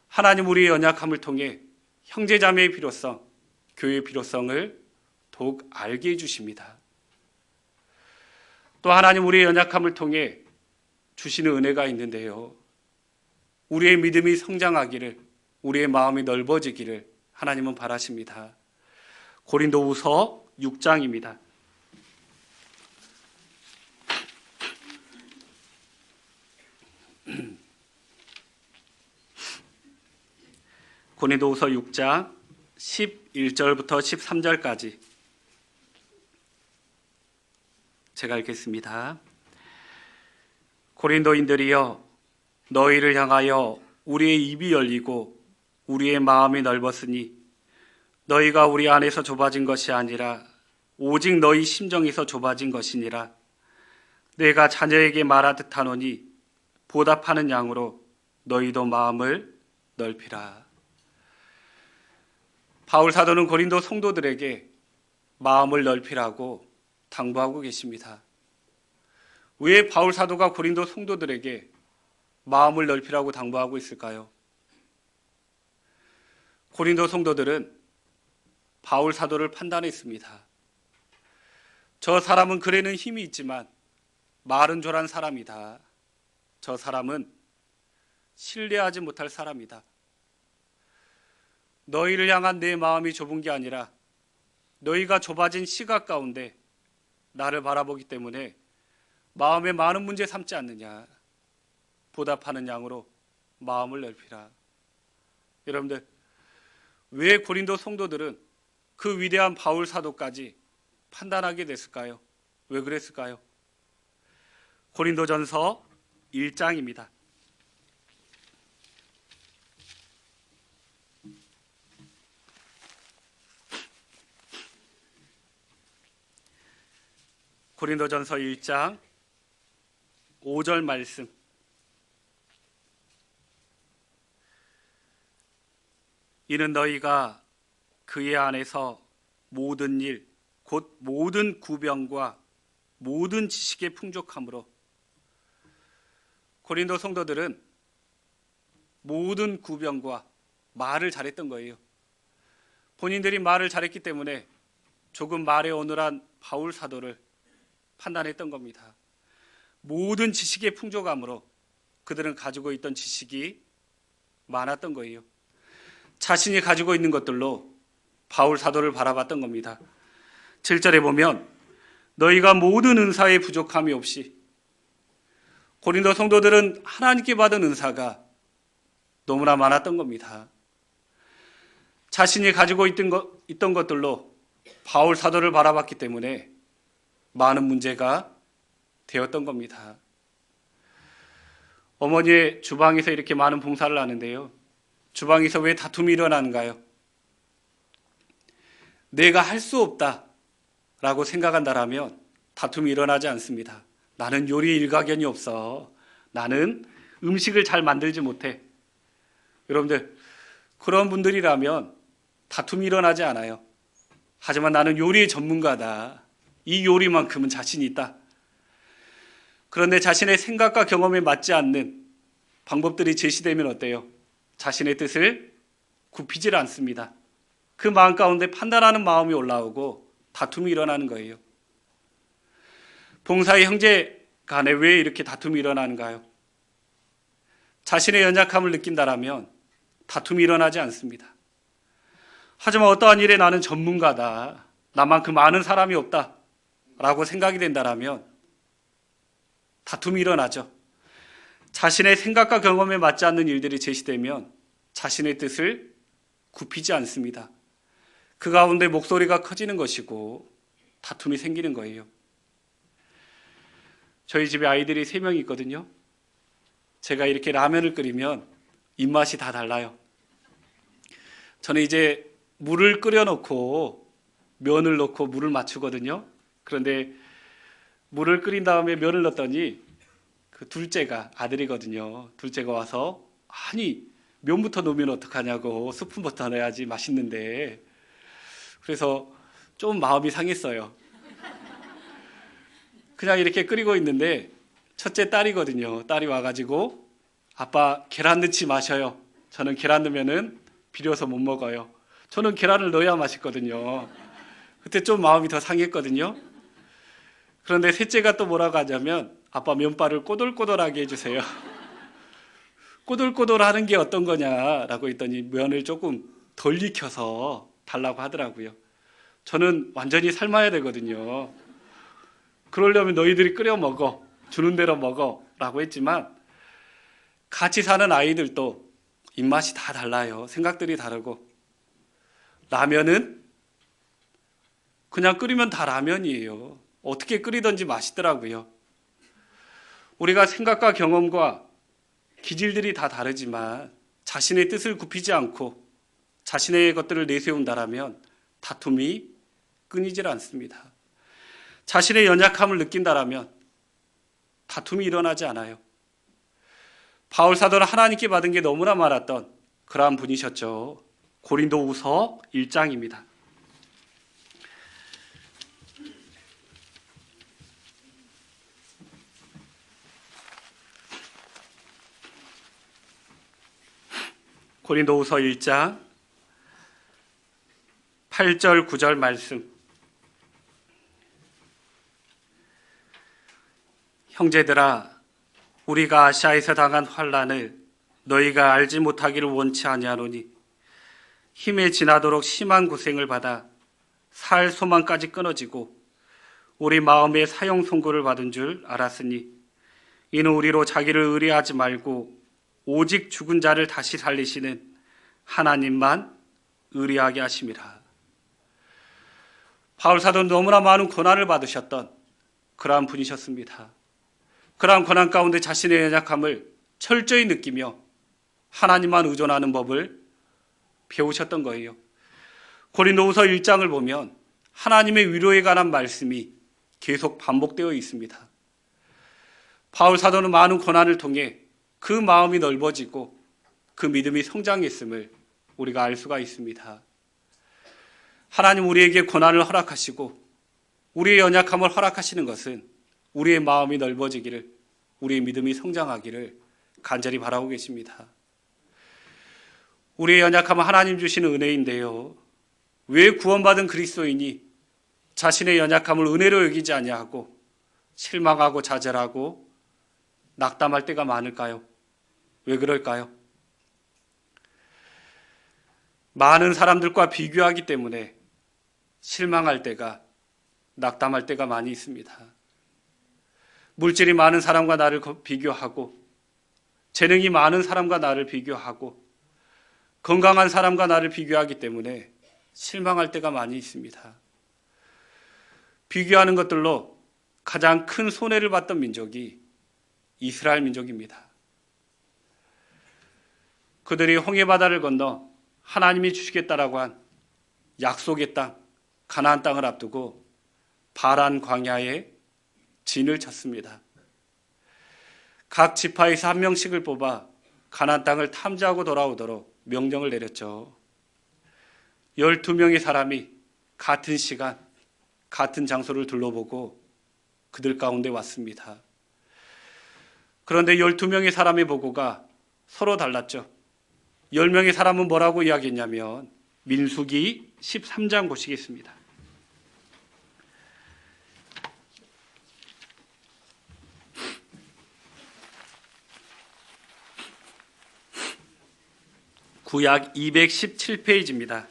하나님 우리의 연약함을 통해 형제자매의 필요성, 교회의 필요성을 더욱 알게 해주십니다. 또 하나님 우리의 연약함을 통해 주시는 은혜가 있는데요, 우리의 믿음이 성장하기를, 우리의 마음이 넓어지기를 하나님은 바라십니다. 고린도후서 6장입니다. 고린도후서 6장 11절부터 13절까지 제가 읽겠습니다. 고린도인들이여, 너희를 향하여 우리의 입이 열리고 우리의 마음이 넓었으니 너희가 우리 안에서 좁아진 것이 아니라 오직 너희 심정에서 좁아진 것이니라. 내가 자녀에게 말하듯 하노니 보답하는 양으로 너희도 마음을 넓히라. 바울 사도는 고린도 성도들에게 마음을 넓히라고 당부하고 계십니다. 왜 바울 사도가 고린도 성도들에게 마음을 넓히라고 당부하고 있을까요? 고린도 성도들은 바울 사도를 판단했습니다. 저 사람은 글에는 힘이 있지만 말은 조란 사람이다. 저 사람은 신뢰하지 못할 사람이다. 너희를 향한 내 마음이 좁은 게 아니라 너희가 좁아진 시각 가운데 나를 바라보기 때문에 마음에 많은 문제 삼지 않느냐. 보답하는 양으로 마음을 넓히라. 여러분들, 왜 고린도 성도들은 그 위대한 바울 사도까지 판단하게 됐을까요? 왜 그랬을까요? 고린도전서 1장입니다. 고린도전서 1장 5절 말씀. 이는 너희가 그의 안에서 모든 일, 곧 모든 구병과 모든 지식의 풍족함으로. 고린도 성도들은 모든 구병과 말을 잘했던 거예요. 본인들이 말을 잘했기 때문에 조금 말에 어눌한 바울 사도를 판단했던 겁니다. 모든 지식의 풍족함으로 그들은 가지고 있던 지식이 많았던 거예요. 자신이 가지고 있는 것들로 바울 사도를 바라봤던 겁니다. 7절에 보면 너희가 모든 은사에 부족함이 없이. 고린도 성도들은 하나님께 받은 은사가 너무나 많았던 겁니다. 자신이 가지고 있던 것들로 바울 사도를 바라봤기 때문에 많은 문제가 되었던 겁니다. 어머니의 주방에서 이렇게 많은 봉사를 하는데요. 주방에서 왜 다툼이 일어나는가요? 내가 할 수 없다라고 생각한다라면 다툼이 일어나지 않습니다. 나는 요리에 일가견이 없어. 나는 음식을 잘 만들지 못해. 여러분들, 그런 분들이라면 다툼이 일어나지 않아요. 하지만 나는 요리의 전문가다. 이 요리만큼은 자신이 있다. 그런데 자신의 생각과 경험에 맞지 않는 방법들이 제시되면 어때요? 자신의 뜻을 굽히질 않습니다. 그 마음 가운데 판단하는 마음이 올라오고 다툼이 일어나는 거예요. 봉사의 형제 간에 왜 이렇게 다툼이 일어나는가요? 자신의 연약함을 느낀다라면 다툼이 일어나지 않습니다. 하지만 어떠한 일에 나는 전문가다. 나만큼 아는 사람이 없다. 라고 생각이 된다라면 다툼이 일어나죠. 자신의 생각과 경험에 맞지 않는 일들이 제시되면 자신의 뜻을 굽히지 않습니다. 그 가운데 목소리가 커지는 것이고 다툼이 생기는 거예요. 저희 집에 아이들이 3명 있거든요. 제가 이렇게 라면을 끓이면 입맛이 다 달라요. 저는 이제 물을 끓여놓고 면을 넣고 물을 맞추거든요. 그런데 물을 끓인 다음에 면을 넣었더니 그 둘째가, 아들이거든요. 둘째가 와서 아니 면부터 넣으면 어떡하냐고, 스푼부터 넣어야지 맛있는데. 그래서 좀 마음이 상했어요. 그냥 이렇게 끓이고 있는데 첫째 딸이거든요. 딸이 와가지고 아빠 계란 넣지 마셔요. 저는 계란 넣으면은 비려서 못 먹어요. 저는 계란을 넣어야 맛있거든요. 그때 좀 마음이 더 상했거든요. 그런데 셋째가 또 뭐라고 하냐면 아빠 면발을 꼬들꼬들하게 해주세요. 꼬들꼬들하는 게 어떤 거냐라고 했더니 면을 조금 덜 익혀서 달라고 하더라고요. 저는 완전히 삶아야 되거든요. 그러려면 너희들이 끓여 먹어. 주는 대로 먹어. 라고 했지만 같이 사는 아이들도 입맛이 다 달라요. 생각들이 다르고. 라면은 그냥 끓이면 다 라면이에요. 어떻게 끓이든지 맛있더라고요. 우리가 생각과 경험과 기질들이 다 다르지만 자신의 뜻을 굽히지 않고 자신의 것들을 내세운다라면 다툼이 끊이질 않습니다. 자신의 연약함을 느낀다라면 다툼이 일어나지 않아요. 바울 사도는 하나님께 받은 게 너무나 많았던 그러한 분이셨죠. 고린도후서 1장입니다. 고린도후서 1장 8절 9절 말씀. 형제들아, 우리가 아시아에서 당한 환난을 너희가 알지 못하기를 원치 아니하노니 힘에 지나도록 심한 고생을 받아 살 소망까지 끊어지고 우리 마음에 사형 선고를 받은 줄 알았으니 이는 우리로 자기를 의뢰하지 말고 오직 죽은 자를 다시 살리시는 하나님만 의뢰하게 하심이라. 바울 사도는 너무나 많은 고난을 받으셨던 그러한 분이셨습니다. 그러한 고난 가운데 자신의 연약함을 철저히 느끼며 하나님만 의존하는 법을 배우셨던 거예요. 고린도후서 1장을 보면 하나님의 위로에 관한 말씀이 계속 반복되어 있습니다. 바울 사도는 많은 고난을 통해 그 마음이 넓어지고 그 믿음이 성장했음을 우리가 알 수가 있습니다. 하나님 우리에게 고난을 허락하시고 우리의 연약함을 허락하시는 것은 우리의 마음이 넓어지기를, 우리의 믿음이 성장하기를 간절히 바라고 계십니다. 우리의 연약함은 하나님 주시는 은혜인데요, 왜 구원받은 그리스도인이 자신의 연약함을 은혜로 여기지 아니하고 실망하고 좌절하고 낙담할 때가 많을까요? 왜 그럴까요? 많은 사람들과 비교하기 때문에 실망할 때가, 낙담할 때가 많이 있습니다. 물질이 많은 사람과 나를 비교하고, 재능이 많은 사람과 나를 비교하고, 건강한 사람과 나를 비교하기 때문에 실망할 때가 많이 있습니다. 비교하는 것들로 가장 큰 손해를 봤던 민족이 이스라엘 민족입니다. 그들이 홍해바다를 건너 하나님이 주시겠다라고 한 약속의 땅, 가나안 땅을 앞두고 바란 광야에 진을 쳤습니다. 각 지파에서 한 명씩을 뽑아 가나안 땅을 탐지하고 돌아오도록 명령을 내렸죠. 12명의 사람이 같은 시간, 같은 장소를 둘러보고 그들 가운데 왔습니다. 그런데 12명의 사람의 보고가 서로 달랐죠. 10명의 사람은 뭐라고 이야기했냐면, 민수기 13장 보시겠습니다. 구약 217페이지입니다.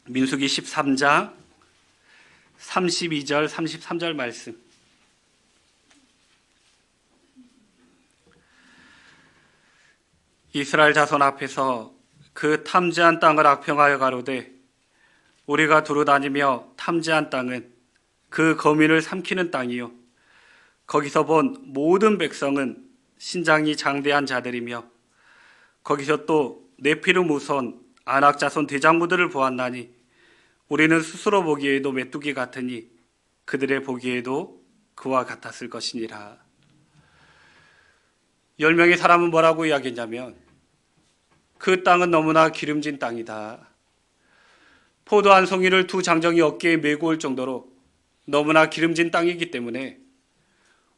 민수기 13장 32절 33절 말씀. 이스라엘 자손 앞에서 그 탐지한 땅을 악평하여 가로되, 우리가 두루 다니며 탐지한 땅은 그 거민을 삼키는 땅이요, 거기서 본 모든 백성은 신장이 장대한 자들이며, 거기서 또 네피름 우손 아낙 자손 대장부들을 보았나니 우리는 스스로 보기에도 메뚜기 같으니 그들의 보기에도 그와 같았을 것이니라. 10명의 사람은 뭐라고 이야기했냐면, 그 땅은 너무나 기름진 땅이다. 포도 한 송이를 두 장정이 어깨에 메고 올 정도로 너무나 기름진 땅이기 때문에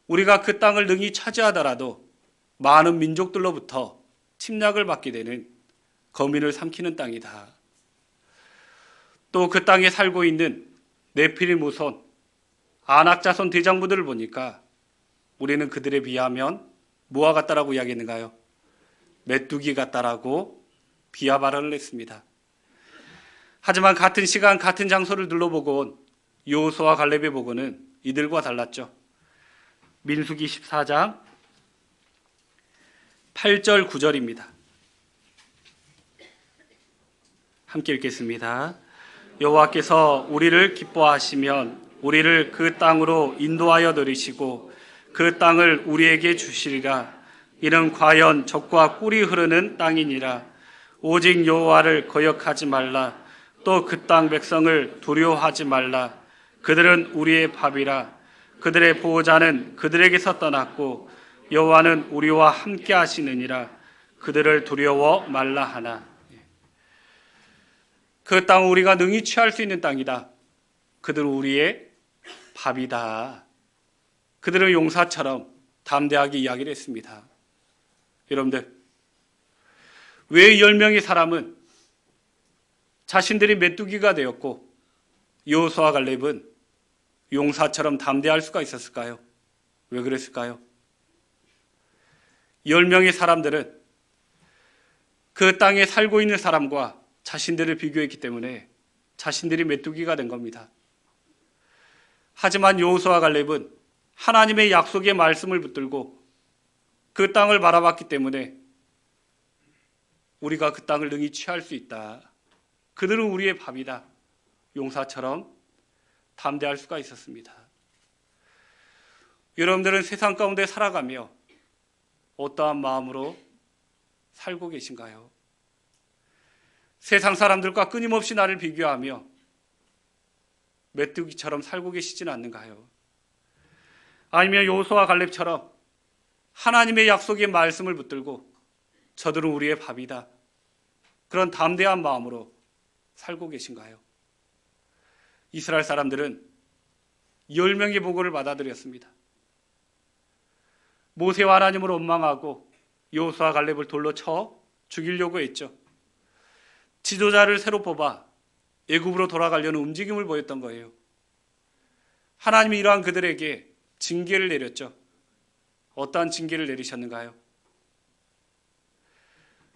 우리가 그 땅을 능히 차지하더라도 많은 민족들로부터 침략을 받게 되는 거민을 삼키는 땅이다. 또 그 땅에 살고 있는 네피림 우손 아낙 자손 대장부들을 보니까 우리는 그들에 비하면 뭐와 같다라고 이야기했는가요? 메뚜기 같다라고 비하 발언을 했습니다. 하지만 같은 시간 같은 장소를 둘러보고 온 여호수아와 갈렙의 보고는 이들과 달랐죠. 민수기 14장 8절 9절입니다. 함께 읽겠습니다. 여호와께서 우리를 기뻐하시면 우리를 그 땅으로 인도하여 들이시고 그 땅을 우리에게 주시리라. 이는 과연 젖과 꿀이 흐르는 땅이니라. 오직 여호와를 거역하지 말라. 또 그 땅 백성을 두려워하지 말라. 그들은 우리의 밥이라. 그들의 보호자는 그들에게서 떠났고 여호와는 우리와 함께 하시느니라. 그들을 두려워 말라 하나. 그 땅은 우리가 능히 취할 수 있는 땅이다. 그들은 우리의 밥이다. 그들은 용사처럼 담대하게 이야기를 했습니다. 여러분들, 왜 10명의 사람은 자신들이 메뚜기가 되었고 여호수아와 갈렙은 용사처럼 담대할 수가 있었을까요? 왜 그랬을까요? 10명의 사람들은 그 땅에 살고 있는 사람과 자신들을 비교했기 때문에 자신들이 메뚜기가 된 겁니다. 하지만 여호수아와 갈렙은 하나님의 약속의 말씀을 붙들고 그 땅을 바라봤기 때문에 우리가 그 땅을 능히 취할 수 있다. 그들은 우리의 밥이다. 용사처럼 담대할 수가 있었습니다. 여러분들은 세상 가운데 살아가며 어떠한 마음으로 살고 계신가요? 세상 사람들과 끊임없이 나를 비교하며 메뚜기처럼 살고 계시지는 않는가요? 아니면 여호수아와 갈렙처럼 하나님의 약속의 말씀을 붙들고 저들은 우리의 밥이다, 그런 담대한 마음으로 살고 계신가요? 이스라엘 사람들은 10명의 보고를 받아들였습니다. 모세와 하나님을 원망하고 여호수아 갈렙을 돌로 쳐 죽이려고 했죠. 지도자를 새로 뽑아 애굽으로 돌아가려는 움직임을 보였던 거예요. 하나님이 이러한 그들에게 징계를 내렸죠. 어떠한 징계를 내리셨는가요?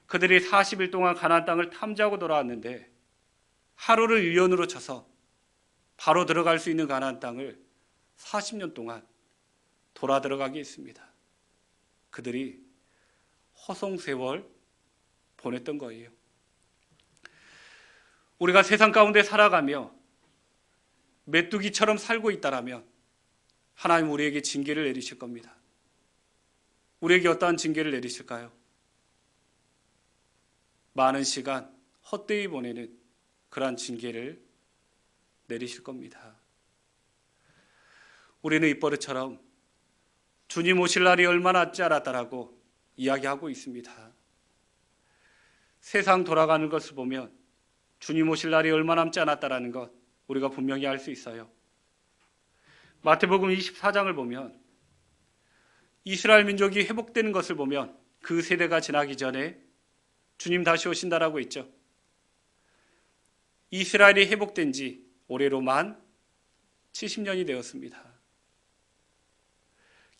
그들이 40일 동안 가나안 땅을 탐지하고 돌아왔는데 하루를 유연으로 쳐서 바로 들어갈 수 있는 가나안 땅을 40년 동안 돌아 들어가게 했습니다. 그들이 허송세월 보냈던 거예요. 우리가 세상 가운데 살아가며 메뚜기처럼 살고 있다라면 하나님 우리에게 징계를 내리실 겁니다. 우리에게 어떠한 징계를 내리실까요? 많은 시간 헛되이 보내는 그러한 징계를 내리실 겁니다. 우리는 입버릇처럼 주님 오실 날이 얼마 남지 않았다라고 이야기하고 있습니다. 세상 돌아가는 것을 보면 주님 오실 날이 얼마 남지 않았다라는 것 우리가 분명히 알 수 있어요. 마태복음 24장을 보면 이스라엘 민족이 회복되는 것을 보면 그 세대가 지나기 전에 주님 다시 오신다라고 했죠. 이스라엘이 회복된 지 올해로만 70년이 되었습니다.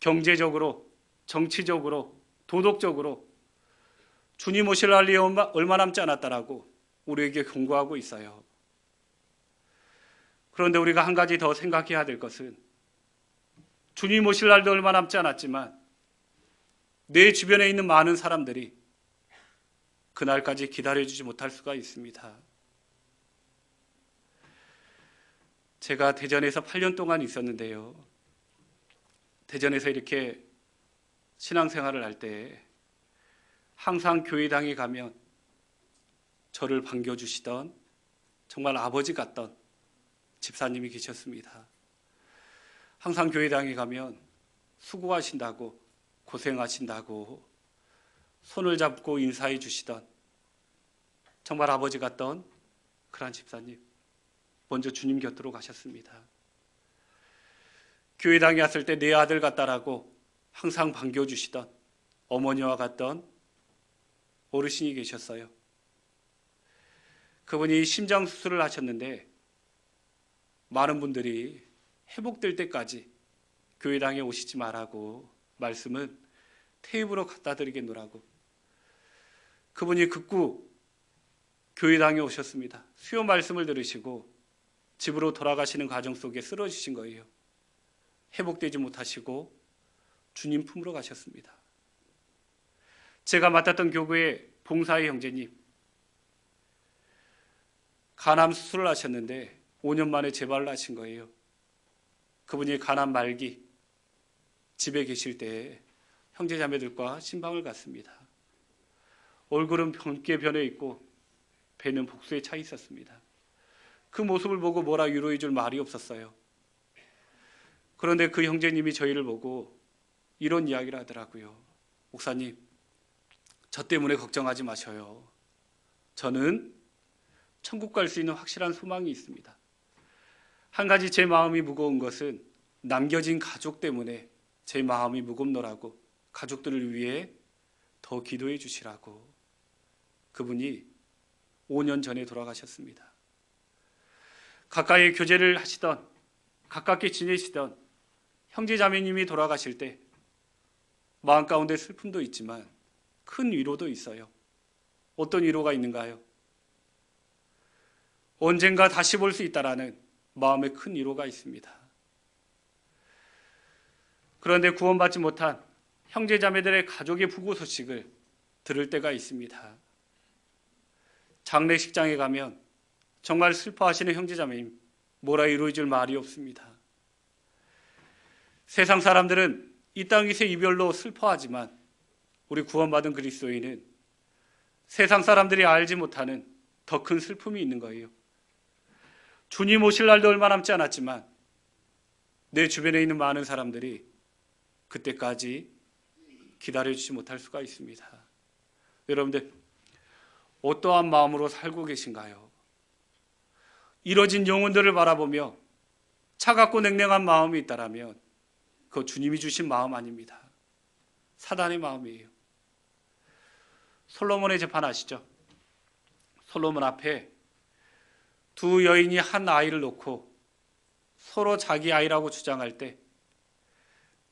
경제적으로, 정치적으로, 도덕적으로 주님 오실 날이 얼마 남지 않았다라고 우리에게 경고하고 있어요. 그런데 우리가 한 가지 더 생각해야 될 것은 주님 오실 날도 얼마 남지 않았지만 내 주변에 있는 많은 사람들이 그날까지 기다려주지 못할 수가 있습니다. 제가 대전에서 8년 동안 있었는데요. 대전에서 이렇게 신앙생활을 할 때 항상 교회당에 가면 저를 반겨주시던 정말 아버지 같던 집사님이 계셨습니다. 항상 교회당에 가면 수고하신다고, 고생하신다고 손을 잡고 인사해 주시던 정말 아버지 같던 그런 집사님, 먼저 주님 곁으로 가셨습니다. 교회당에 왔을 때 내 아들 같다라고 항상 반겨주시던 어머니와 같던 어르신이 계셨어요. 그분이 심장 수술을 하셨는데 많은 분들이 회복될 때까지 교회당에 오시지 말라고 말씀은 테이프로 갖다 드리겠노라고. 그분이 극구 교회당에 오셨습니다. 수요 말씀을 들으시고 집으로 돌아가시는 과정 속에 쓰러지신 거예요. 회복되지 못하시고 주님 품으로 가셨습니다. 제가 맡았던 교구의 봉사의 형제님, 간암 수술을 하셨는데 5년 만에 재발을 하신 거예요. 그분이 간암 말기 집에 계실 때 형제자매들과 신방을 갔습니다. 얼굴은 붉게 변해 있고 배는 복수에 차 있었습니다. 그 모습을 보고 뭐라 위로해 줄 말이 없었어요. 그런데 그 형제님이 저희를 보고 이런 이야기를 하더라고요. 목사님, 저 때문에 걱정하지 마셔요. 저는 천국 갈 수 있는 확실한 소망이 있습니다. 한 가지 제 마음이 무거운 것은 남겨진 가족 때문에 제 마음이 무겁노라고, 가족들을 위해 더 기도해 주시라고. 그분이 5년 전에 돌아가셨습니다. 가까이 교제를 하시던, 가깝게 지내시던 형제자매님이 돌아가실 때 마음 가운데 슬픔도 있지만 큰 위로도 있어요. 어떤 위로가 있는가요? 언젠가 다시 볼 수 있다라는 마음에 큰 위로가 있습니다. 그런데 구원받지 못한 형제자매들의 가족의 부고 소식을 들을 때가 있습니다. 장례식장에 가면 정말 슬퍼하시는 형제자매님, 뭐라 위로해 줄 말이 없습니다. 세상 사람들은 이 땅에서 이별로 슬퍼하지만 우리 구원받은 그리스도인은 세상 사람들이 알지 못하는 더 큰 슬픔이 있는 거예요. 주님 오실 날도 얼마 남지 않았지만 내 주변에 있는 많은 사람들이 그때까지 기다려주지 못할 수가 있습니다. 여러분들 어떠한 마음으로 살고 계신가요? 이뤄진 영혼들을 바라보며 차갑고 냉랭한 마음이 있다라면 그거 주님이 주신 마음 아닙니다. 사단의 마음이에요. 솔로몬의 재판 아시죠? 솔로몬 앞에 두 여인이 한 아이를 놓고 서로 자기 아이라고 주장할 때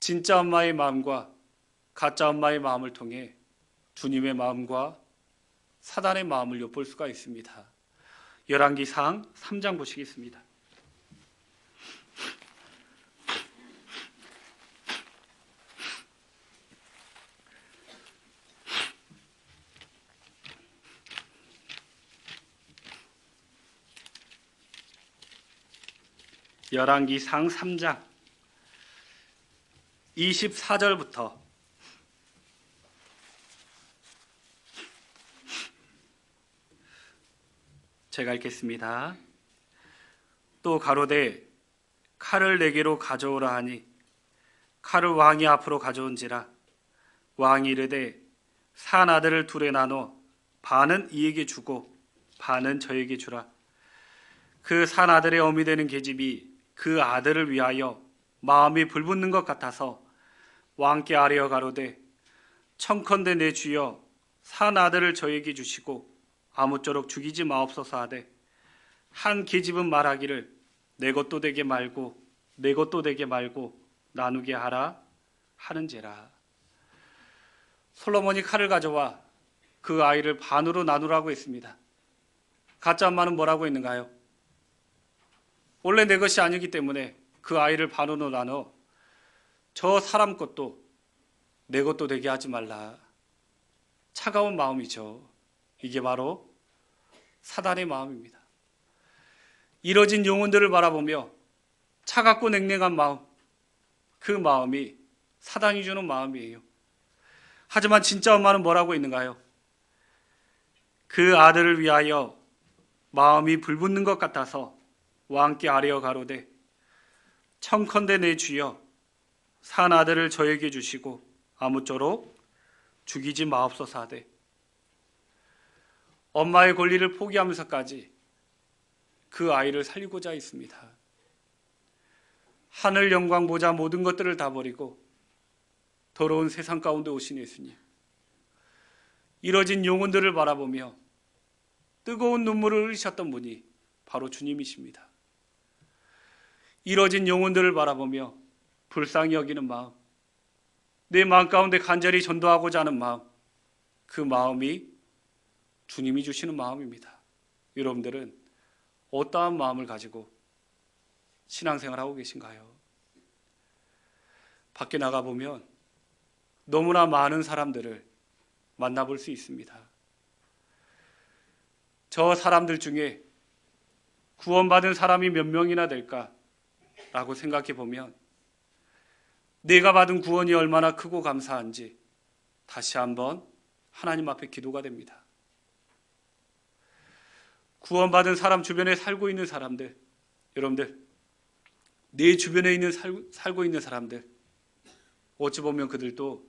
진짜 엄마의 마음과 가짜 엄마의 마음을 통해 주님의 마음과 사단의 마음을 엿볼 수가 있습니다. 열왕기상 3장 보시겠습니다. 열왕기상 3장 24절부터 제가 읽겠습니다. 또 가로되 칼을 내게로 가져오라 하니 칼을 왕이 앞으로 가져온지라 왕이 이르되 산 아들을 둘에 나눠 반은 이에게 주고 반은 저에게 주라. 그 산 아들의 어미 되는 계집이 그 아들을 위하여 마음이 불붙는 것 같아서 왕께 아뢰어 가로되 청컨대 내 주여 산 아들을 저에게 주시고 아무쪼록 죽이지 마옵소서 하되 한 계집은 말하기를 내 것도 되게 말고 내 것도 되게 말고 나누게 하라 하는지라. 솔로몬이 칼을 가져와 그 아이를 반으로 나누라고 했습니다. 가짜 엄마는 뭐라고 했는가요? 원래 내 것이 아니기 때문에 그 아이를 반으로 나눠 저 사람 것도 내 것도 되게 하지 말라. 차가운 마음이죠. 이게 바로 사단의 마음입니다. 이뤄진 영혼들을 바라보며 차갑고 냉랭한 마음, 그 마음이 사단이 주는 마음이에요. 하지만 진짜 엄마는 뭐라고 있는가요? 그 아들을 위하여 마음이 불붙는 것 같아서 왕께 아뢰어 가로되 청컨대 내 주여 산 아들을 저에게 주시고 아무쪼록 죽이지 마옵소서 하되 엄마의 권리를 포기하면서까지 그 아이를 살리고자 했습니다. 하늘 영광 보자 모든 것들을 다 버리고 더러운 세상 가운데 오신 예수님, 이뤄진 영혼들을 바라보며 뜨거운 눈물을 흘리셨던 분이 바로 주님이십니다. 이뤄진 영혼들을 바라보며 불쌍히 여기는 마음, 내 마음 가운데 간절히 전도하고자 하는 마음, 그 마음이 주님이 주시는 마음입니다. 여러분들은 어떠한 마음을 가지고 신앙생활하고 계신가요? 밖에 나가보면 너무나 많은 사람들을 만나볼 수 있습니다. 저 사람들 중에 구원받은 사람이 몇 명이나 될까라고 생각해 보면 내가 받은 구원이 얼마나 크고 감사한지 다시 한번 하나님 앞에 기도가 됩니다. 구원받은 사람 주변에 살고 있는 사람들, 여러분들 내 주변에 있는 살고 있는 사람들, 어찌 보면 그들도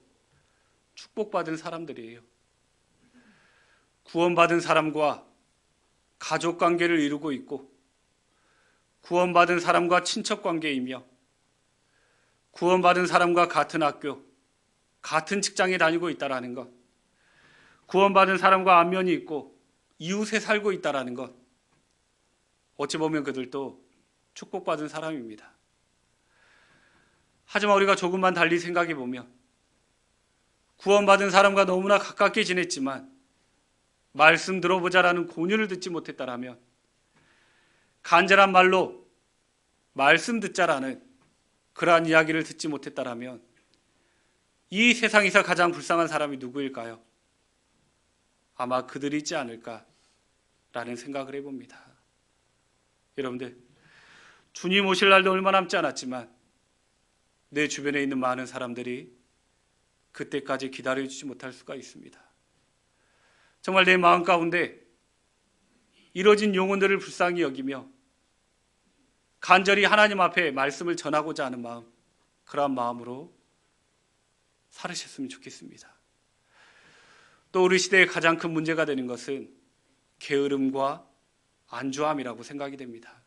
축복받은 사람들이에요. 구원받은 사람과 가족관계를 이루고 있고 구원받은 사람과 친척관계이며 구원받은 사람과 같은 학교, 같은 직장에 다니고 있다는 것, 구원받은 사람과 안면이 있고 이웃에 살고 있다는 것, 어찌 보면 그들도 축복받은 사람입니다. 하지만 우리가 조금만 달리 생각해 보면 구원받은 사람과 너무나 가깝게 지냈지만 말씀 들어보자라는 권유를 듣지 못했다라면, 간절한 말로 말씀 듣자라는 그러한 이야기를 듣지 못했다라면 이 세상에서 가장 불쌍한 사람이 누구일까요? 아마 그들이지 않을까라는 생각을 해봅니다. 여러분들, 주님 오실 날도 얼마 남지 않았지만 내 주변에 있는 많은 사람들이 그때까지 기다려주지 못할 수가 있습니다. 정말 내 마음 가운데 이뤄진 영혼들을 불쌍히 여기며 간절히 하나님 앞에 말씀을 전하고자 하는 마음, 그러한 마음으로 살으셨으면 좋겠습니다. 또 우리 시대의 가장 큰 문제가 되는 것은 게으름과 안주함이라고 생각이 됩니다.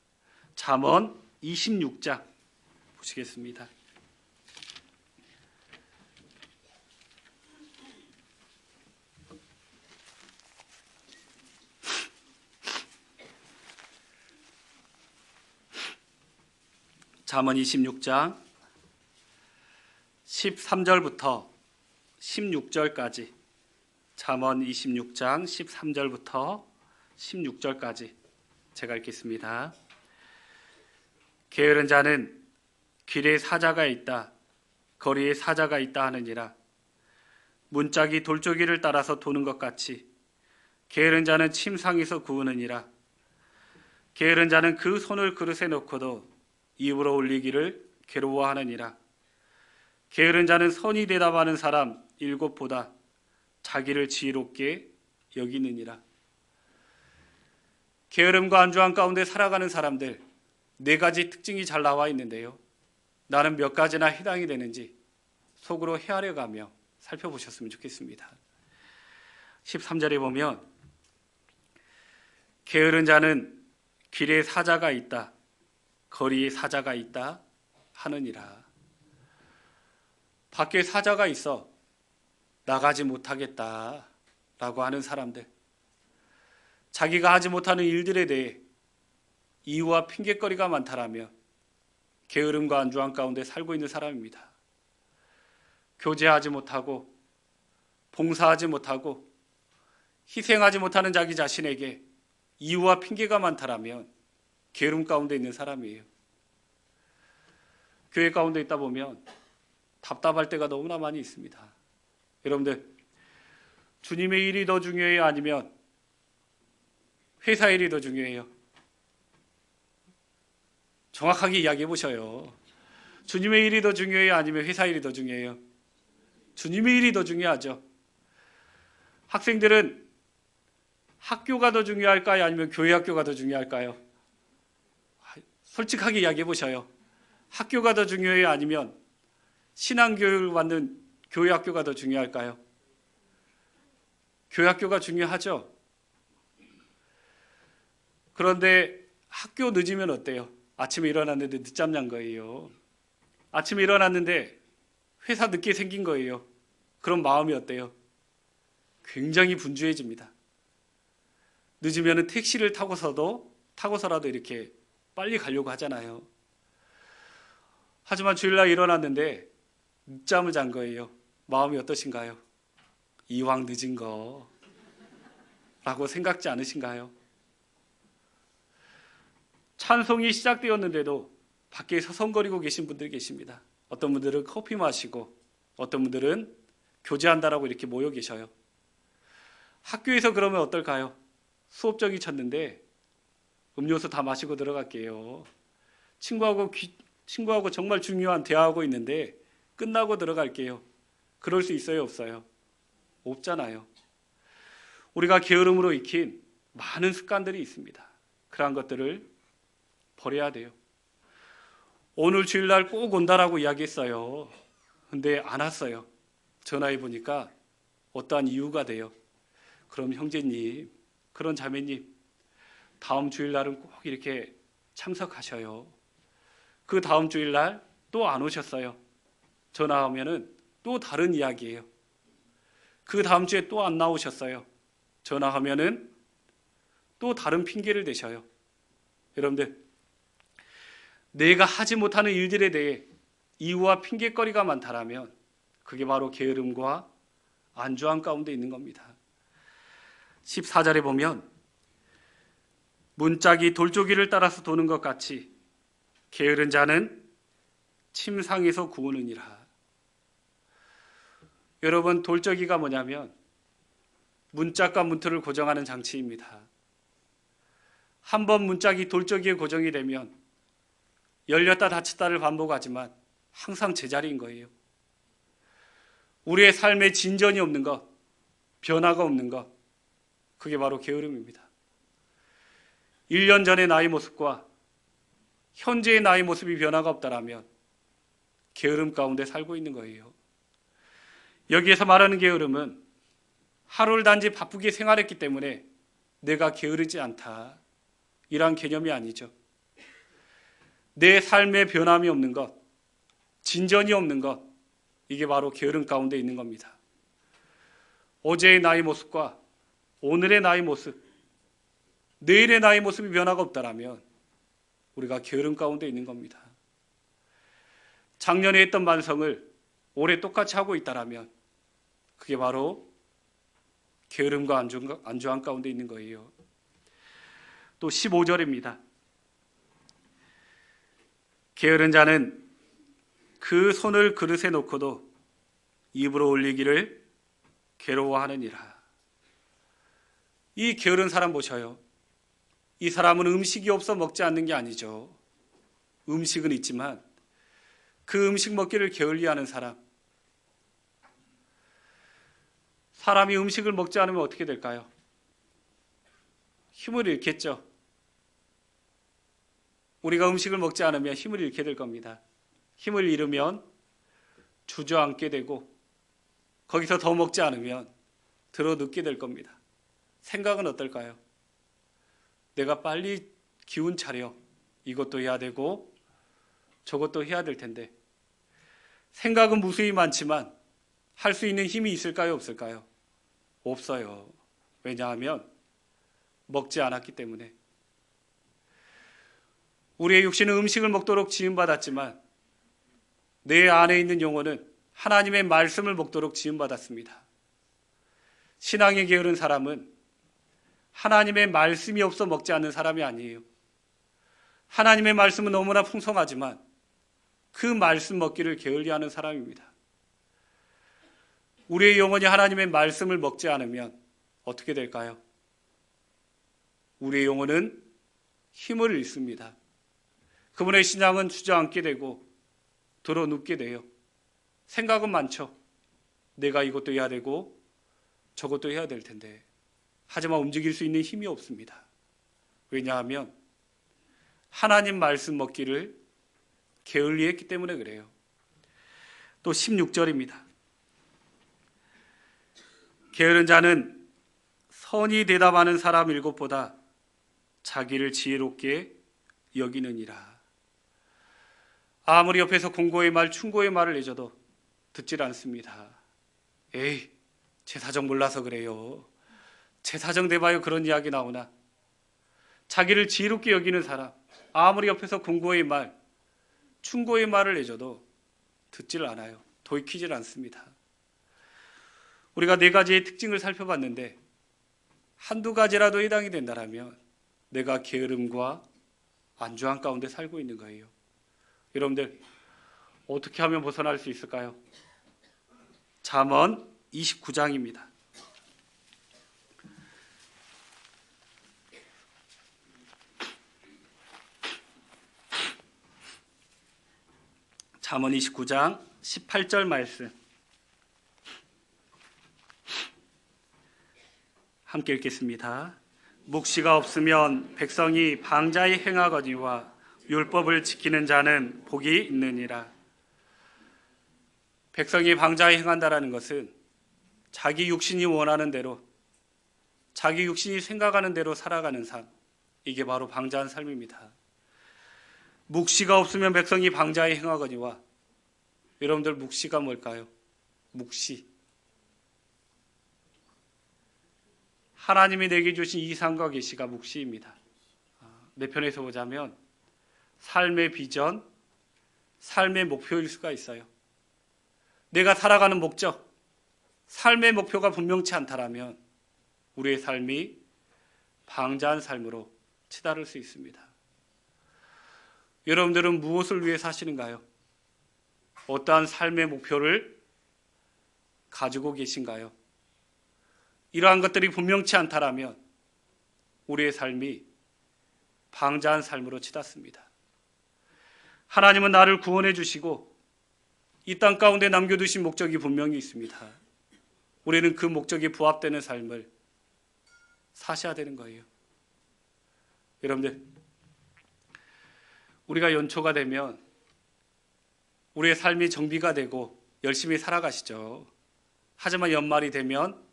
잠언 26장 보시겠습니다. 잠언 26장 13절부터 16절까지, 잠언 26장 13절부터 16절까지 제가 읽겠습니다. 게으른 자는 길에 사자가 있다, 거리에 사자가 있다 하느니라. 문짝이 돌조기를 따라서 도는 것 같이 게으른 자는 침상에서 구우느니라. 게으른 자는 그 손을 그릇에 놓고도 입으로 올리기를 괴로워하느니라. 게으른 자는 선이 대답하는 사람 7보다 자기를 지혜롭게 여기느니라. 게으름과 안주함 가운데 살아가는 사람들 4가지 특징이 잘 나와 있는데요. 나는 몇 가지나 해당이 되는지 속으로 헤아려가며 살펴보셨으면 좋겠습니다. 13절에 보면 게으른 자는 길에 사자가 있다, 거리에 사자가 있다 하느니라. 밖에 사자가 있어 나가지 못하겠다라고 하는 사람들, 자기가 하지 못하는 일들에 대해 이유와 핑계거리가 많다라면 게으름과 안주함 가운데 살고 있는 사람입니다. 교제하지 못하고 봉사하지 못하고 희생하지 못하는 자기 자신에게 이유와 핑계가 많다라면 게으름 가운데 있는 사람이에요. 교회 가운데 있다 보면 답답할 때가 너무나 많이 있습니다. 여러분들, 주님의 일이 더 중요해요? 아니면 회사 일이 더 중요해요? 정확하게 이야기해 보셔요. 주님의 일이 더 중요해요? 아니면 회사 일이 더 중요해요? 주님의 일이 더 중요하죠. 학생들은 학교가 더 중요할까요? 아니면 교회 학교가 더 중요할까요? 솔직하게 이야기해 보셔요. 학교가 더 중요해요? 아니면 신앙교육을 받는 교회 학교가 더 중요할까요? 교회 학교가 중요하죠. 그런데 학교 늦으면 어때요? 아침에 일어났는데 늦잠 잔 거예요. 아침에 일어났는데 회사 늦게 생긴 거예요. 그럼 마음이 어때요? 굉장히 분주해집니다. 늦으면 택시를 타고서라도 이렇게 빨리 가려고 하잖아요. 하지만 주일날 일어났는데 늦잠을 잔 거예요. 마음이 어떠신가요? 이왕 늦은 거 라고 생각지 않으신가요? 찬송이 시작되었는데도 밖에 서성거리고 계신 분들이 계십니다. 어떤 분들은 커피 마시고 어떤 분들은 교제한다라고 이렇게 모여 계셔요. 학교에서 그러면 어떨까요? 수업 정이 쳤는데 음료수 다 마시고 들어갈게요. 친구하고 정말 중요한 대화하고 있는데 끝나고 들어갈게요. 그럴 수 있어요? 없어요? 없잖아요. 우리가 게으름으로 익힌 많은 습관들이 있습니다. 그러한 것들을 버려야 돼요. 오늘 주일날 꼭 온다라고 이야기했어요. 근데 안 왔어요. 전화해 보니까 어떠한 이유가 돼요. 그럼 형제님, 그런 자매님, 다음 주일날은 꼭 이렇게 참석하셔요. 그 다음 주일날 또 안 오셨어요. 전화하면은 또 다른 이야기예요. 그 다음 주에 또 안 나오셨어요. 전화하면은 또 다른 핑계를 대셔요. 여러분들, 내가 하지 못하는 일들에 대해 이유와 핑계거리가 많다라면 그게 바로 게으름과 안주함 가운데 있는 겁니다. 14절에 보면 문짝이 돌조기를 따라서 도는 것 같이 게으른 자는 침상에서 구우느니라. 여러분, 돌조기가 뭐냐면 문짝과 문틀을 고정하는 장치입니다. 한번 문짝이 돌조기에 고정이 되면 열렸다 닫혔다를 반복하지만 항상 제자리인 거예요. 우리의 삶에 진전이 없는 것, 변화가 없는 것, 그게 바로 게으름입니다. 1년 전의 나의 모습과 현재의 나의 모습이 변화가 없다라면 게으름 가운데 살고 있는 거예요. 여기에서 말하는 게으름은 하루를 단지 바쁘게 생활했기 때문에 내가 게으르지 않다, 이러한 개념이 아니죠. 내 삶에 변함이 없는 것, 진전이 없는 것, 이게 바로 게으름 가운데 있는 겁니다. 어제의 나의 모습과 오늘의 나의 모습, 내일의 나의 모습이 변화가 없다라면 우리가 게으름 가운데 있는 겁니다. 작년에 했던 반성을 올해 똑같이 하고 있다라면 그게 바로 게으름과 안주함 가운데 있는 거예요. 또 15절입니다. 게으른 자는 그 손을 그릇에 놓고도 입으로 올리기를 괴로워하느니라. 이 게으른 사람 보셔요. 이 사람은 음식이 없어 먹지 않는 게 아니죠. 음식은 있지만 그 음식 먹기를 게을리하는 사람. 사람이 음식을 먹지 않으면 어떻게 될까요? 힘을 잃겠죠. 우리가 음식을 먹지 않으면 힘을 잃게 될 겁니다. 힘을 잃으면 주저앉게 되고 거기서 더 먹지 않으면 들어 눕게 될 겁니다. 생각은 어떨까요? 내가 빨리 기운 차려 이것도 해야 되고 저것도 해야 될 텐데 생각은 무수히 많지만 할 수 있는 힘이 있을까요? 없을까요? 없어요. 왜냐하면 먹지 않았기 때문에. 우리의 육신은 음식을 먹도록 지음받았지만 내 안에 있는 영혼은 하나님의 말씀을 먹도록 지음받았습니다. 신앙에 게으른 사람은 하나님의 말씀이 없어 먹지 않는 사람이 아니에요. 하나님의 말씀은 너무나 풍성하지만 그 말씀 먹기를 게을리하는 사람입니다. 우리의 영혼이 하나님의 말씀을 먹지 않으면 어떻게 될까요? 우리의 영혼은 힘을 잃습니다. 그분의 신앙은 주저앉게 되고 들어 눕게 돼요. 생각은 많죠. 내가 이것도 해야 되고 저것도 해야 될 텐데 하지만 움직일 수 있는 힘이 없습니다. 왜냐하면 하나님 말씀 먹기를 게을리했기 때문에 그래요. 또 16절입니다. 게으른 자는 선이 대답하는 사람 7보다 자기를 지혜롭게 여기느니라. 아무리 옆에서 공고의 말, 충고의 말을 내줘도 듣질 않습니다. 에이, 제 사정 몰라서 그래요. 제 사정 대봐요. 그런 이야기 나오나. 자기를 지혜롭게 여기는 사람, 아무리 옆에서 공고의 말, 충고의 말을 내줘도 듣질 않아요. 돌이키질 않습니다. 우리가 4가지의 특징을 살펴봤는데 한두 가지라도 해당이 된다면 내가 게으름과 안주함 가운데 살고 있는 거예요. 여러분들 어떻게 하면 벗어날 수 있을까요? 잠언 29장입니다. 잠언 29장 18절 말씀 함께 읽겠습니다. 묵시가 없으면 백성이 방자히 행하거니와 율법을 지키는 자는 복이 있느니라. 백성이 방자히 행한다라는 것은 자기 육신이 원하는 대로, 자기 육신이 생각하는 대로 살아가는 삶, 이게 바로 방자한 삶입니다. 묵시가 없으면 백성이 방자히 행하거니와. 여러분들 묵시가 뭘까요? 묵시, 하나님이 내게 주신 이상과 계시가 묵시입니다. 내 편에서 보자면 삶의 비전, 삶의 목표일 수가 있어요. 내가 살아가는 목적, 삶의 목표가 분명치 않다라면 우리의 삶이 방자한 삶으로 치달을 수 있습니다. 여러분들은 무엇을 위해 사시는가요? 어떠한 삶의 목표를 가지고 계신가요? 이러한 것들이 분명치 않다라면 우리의 삶이 방자한 삶으로 치닫습니다. 하나님은 나를 구원해 주시고 이 땅 가운데 남겨두신 목적이 분명히 있습니다. 우리는 그 목적에 부합되는 삶을 사셔야 되는 거예요. 여러분들, 우리가 연초가 되면 우리의 삶이 정비가 되고 열심히 살아가시죠. 하지만 연말이 되면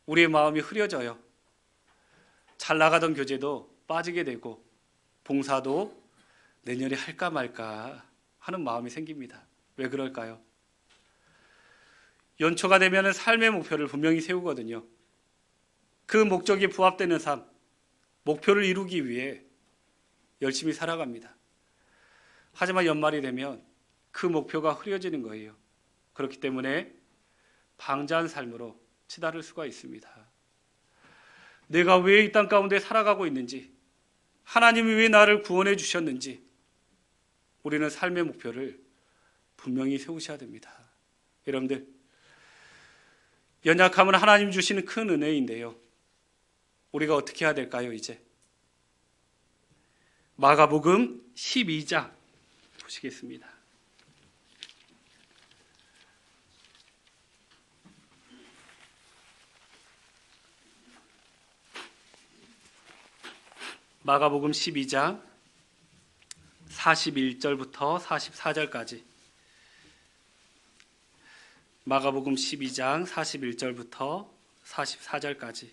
우리의 마음이 흐려져요. 잘 나가던 교제도 빠지게 되고 봉사도 내년에 할까 말까 하는 마음이 생깁니다. 왜 그럴까요? 연초가 되면 삶의 목표를 분명히 세우거든요. 그 목적이 부합되는 삶, 목표를 이루기 위해 열심히 살아갑니다. 하지만 연말이 되면 그 목표가 흐려지는 거예요. 그렇기 때문에 방자한 삶으로 치달을 수가 있습니다. 내가 왜 이 땅 가운데 살아가고 있는지, 하나님이 왜 나를 구원해 주셨는지 우리는 삶의 목표를 분명히 세우셔야 됩니다. 여러분들, 연약함은 하나님 주시는 큰 은혜인데요. 우리가 어떻게 해야 될까요? 이제 마가복음 12장 보시겠습니다. 마가복음 12장 41절부터 44절까지. 마가복음 12장 41절부터 44절까지.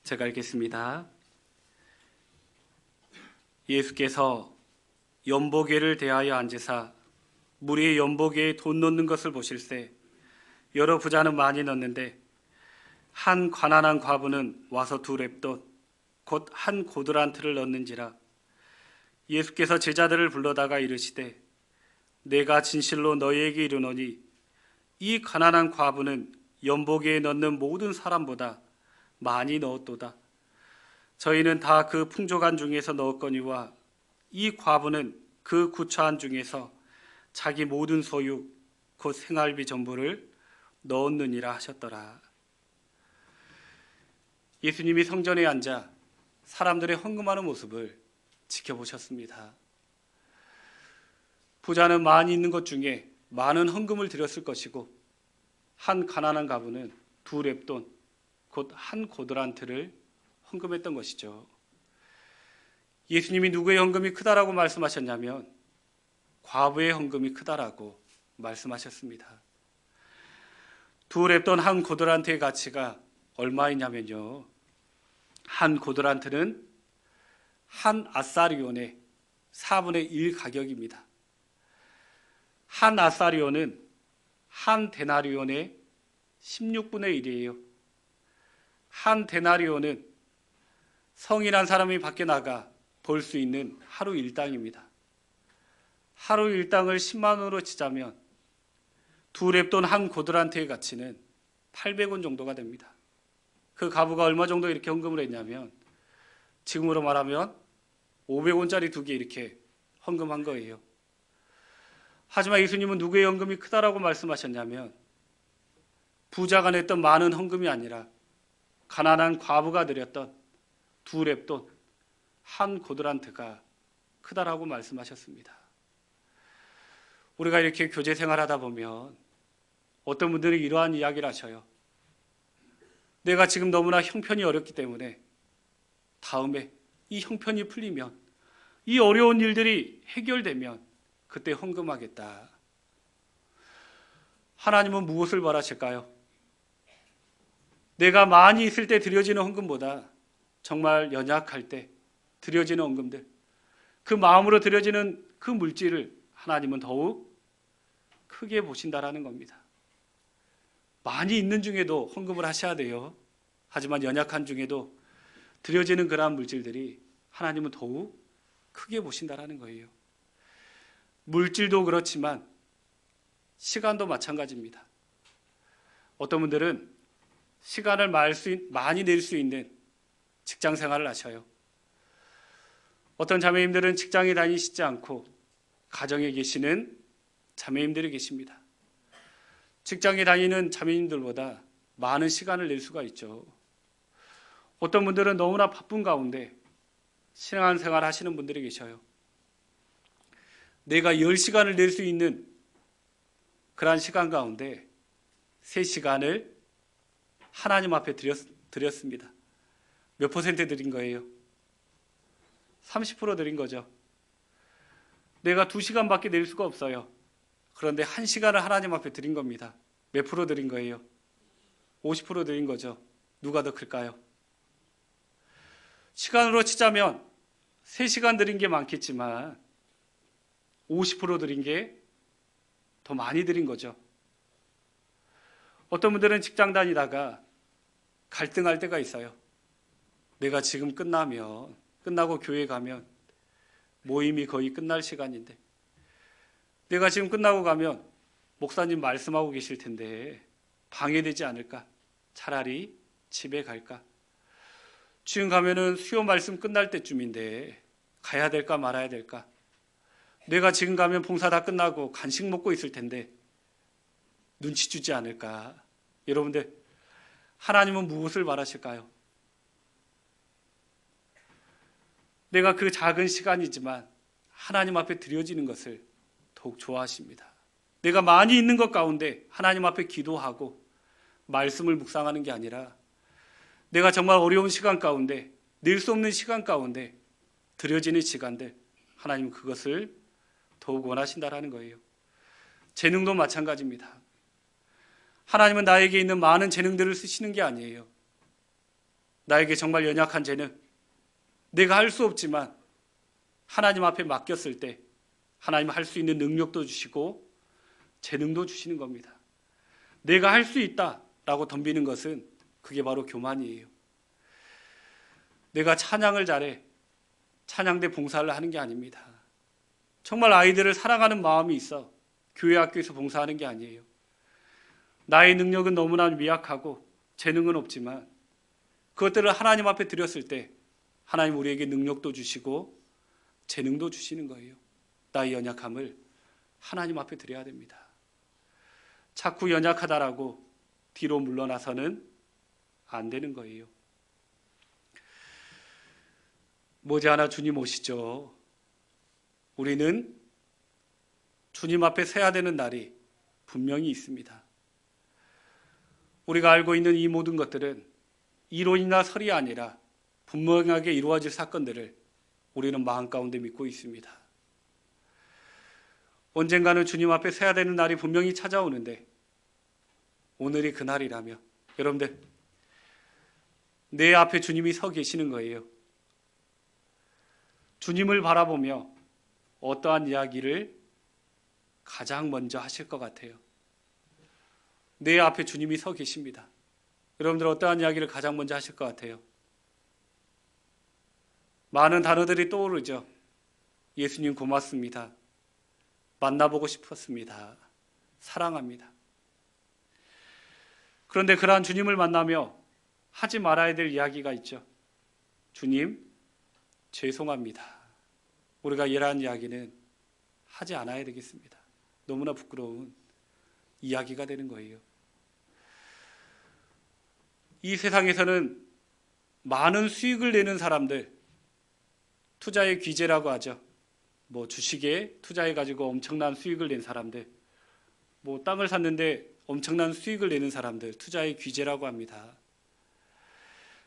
제가 읽겠습니다. 예수께서 연보궤를 대하여 앉으사 무리의 연보궤에 돈 넣는 것을 보실세 여러 부자는 많이 넣는데 한 가난한 과부는 와서 2렙돈 곧 한 고드란트를 넣는지라. 예수께서 제자들을 불러다가 이르시되 내가 진실로 너희에게 이르노니 이 가난한 과부는 연보궤에 넣는 모든 사람보다 많이 넣었도다. 저희는 다 그 풍족한 중에서 넣었거니와 이 과부는 그 구차한 중에서 자기 모든 소유 곧 생활비 전부를 넣었느니라 하셨더라. 예수님이 성전에 앉아 사람들의 헌금하는 모습을 지켜보셨습니다. 부자는 많이 있는 것 중에 많은 헌금을 드렸을 것이고 한 가난한 과부는 2렙돈 곧 한 고드란트를 헌금했던 것이죠. 예수님이 누구의 헌금이 크다라고 말씀하셨냐면 과부의 헌금이 크다라고 말씀하셨습니다. 2렙돈 한 고드란트의 가치가 얼마이냐면요, 한 고드란트는 한 아사리온의 4분의 1 가격입니다. 한 아사리온은 한 데나리온의 16분의 1이에요. 한 데나리온은 성인한 사람이 밖에 나가 벌 수 있는 하루 일당입니다. 하루 일당을 10만 원으로 치자면 2렙돈 한 고드란트의 가치는 800원 정도가 됩니다. 그 과부가 얼마 정도 이렇게 헌금을 했냐면 지금으로 말하면 500원짜리 2개 이렇게 헌금한 거예요. 하지만 예수님은 누구의 헌금이 크다라고 말씀하셨냐면 부자가 냈던 많은 헌금이 아니라 가난한 과부가 드렸던 2렙돈 한 고드란트가 크다라고 말씀하셨습니다. 우리가 이렇게 교제 생활하다 보면 어떤 분들이 이러한 이야기를 하셔요. 내가 지금 너무나 형편이 어렵기 때문에 다음에 이 형편이 풀리면, 이 어려운 일들이 해결되면 그때 헌금하겠다. 하나님은 무엇을 바라실까요? 내가 많이 있을 때 드려지는 헌금보다 정말 연약할 때 드려지는 헌금들, 그 마음으로 드려지는 그 물질을 하나님은 더욱 크게 보신다라는 겁니다. 많이 있는 중에도 헌금을 하셔야 돼요. 하지만 연약한 중에도 드려지는 그러한 물질들이 하나님은 더욱 크게 보신다라는 거예요. 물질도 그렇지만 시간도 마찬가지입니다. 어떤 분들은 시간을 많이 낼 수 있는 직장 생활을 하셔요. 어떤 자매님들은 직장에 다니시지 않고 가정에 계시는 자매님들이 계십니다. 직장에 다니는 자매님들보다 많은 시간을 낼 수가 있죠. 어떤 분들은 너무나 바쁜 가운데 신앙생활 하시는 분들이 계셔요. 내가 10시간을 낼 수 있는 그러한 시간 가운데 3시간을 하나님 앞에 드렸습니다. 몇 퍼센트 드린 거예요? 30% 드린 거죠. 내가 2시간밖에 낼 수가 없어요. 그런데 1시간을 하나님 앞에 드린 겁니다. 몇 프로 드린 거예요? 50% 드린 거죠. 누가 더 클까요? 시간으로 치자면 3시간 드린 게 많겠지만 50% 드린 게 더 많이 드린 거죠. 어떤 분들은 직장 다니다가 갈등할 때가 있어요. 내가 지금 끝나고 교회 가면 모임이 거의 끝날 시간인데, 내가 지금 끝나고 가면 목사님 말씀하고 계실 텐데 방해되지 않을까? 차라리 집에 갈까? 지금 가면은 수요 말씀 끝날 때쯤인데 가야 될까 말아야 될까? 내가 지금 가면 봉사 다 끝나고 간식 먹고 있을 텐데 눈치 주지 않을까? 여러분들, 하나님은 무엇을 바라실까요? 내가 그 작은 시간이지만 하나님 앞에 드려지는 것을 더욱 좋아하십니다. 내가 많이 있는 것 가운데 하나님 앞에 기도하고 말씀을 묵상하는 게 아니라 내가 정말 어려운 시간 가운데, 낼 수 없는 시간 가운데 드려지는 시간들, 하나님은 그것을 더욱 원하신다라는 거예요. 재능도 마찬가지입니다. 하나님은 나에게 있는 많은 재능들을 쓰시는 게 아니에요. 나에게 정말 연약한 재능, 내가 할 수 없지만 하나님 앞에 맡겼을 때 하나님 할 수 있는 능력도 주시고 재능도 주시는 겁니다. 내가 할 수 있다라고 덤비는 것은 그게 바로 교만이에요. 내가 찬양을 잘해, 찬양대 봉사를 하는 게 아닙니다. 정말 아이들을 사랑하는 마음이 있어 교회 학교에서 봉사하는 게 아니에요. 나의 능력은 너무나 미약하고 재능은 없지만 그것들을 하나님 앞에 드렸을 때 하나님 우리에게 능력도 주시고 재능도 주시는 거예요. 나의 연약함을 하나님 앞에 드려야 됩니다. 자꾸 연약하다라고 뒤로 물러나서는 안 되는 거예요. 머지않아 주님 오시죠. 우리는 주님 앞에 서야 되는 날이 분명히 있습니다. 우리가 알고 있는 이 모든 것들은 이론이나 설이 아니라 분명하게 이루어질 사건들을 우리는 마음 가운데 믿고 있습니다. 언젠가는 주님 앞에 서야 되는 날이 분명히 찾아오는데 오늘이 그 날이라면 여러분들, 내 앞에 주님이 서 계시는 거예요. 주님을 바라보며 어떠한 이야기를 가장 먼저 하실 것 같아요? 내 앞에 주님이 서 계십니다. 여러분들 어떠한 이야기를 가장 먼저 하실 것 같아요? 많은 단어들이 떠오르죠. 예수님 고맙습니다. 만나보고 싶었습니다. 사랑합니다. 그런데 그러한 주님을 만나며 하지 말아야 될 이야기가 있죠. 주님, 죄송합니다. 우리가 이러한 이야기는 하지 않아야 되겠습니다. 너무나 부끄러운 이야기가 되는 거예요. 이 세상에서는 많은 수익을 내는 사람들, 투자의 귀재라고 하죠. 주식에 투자해가지고 엄청난 수익을 낸 사람들, 땅을 샀는데 엄청난 수익을 내는 사람들, 투자의 귀재라고 합니다.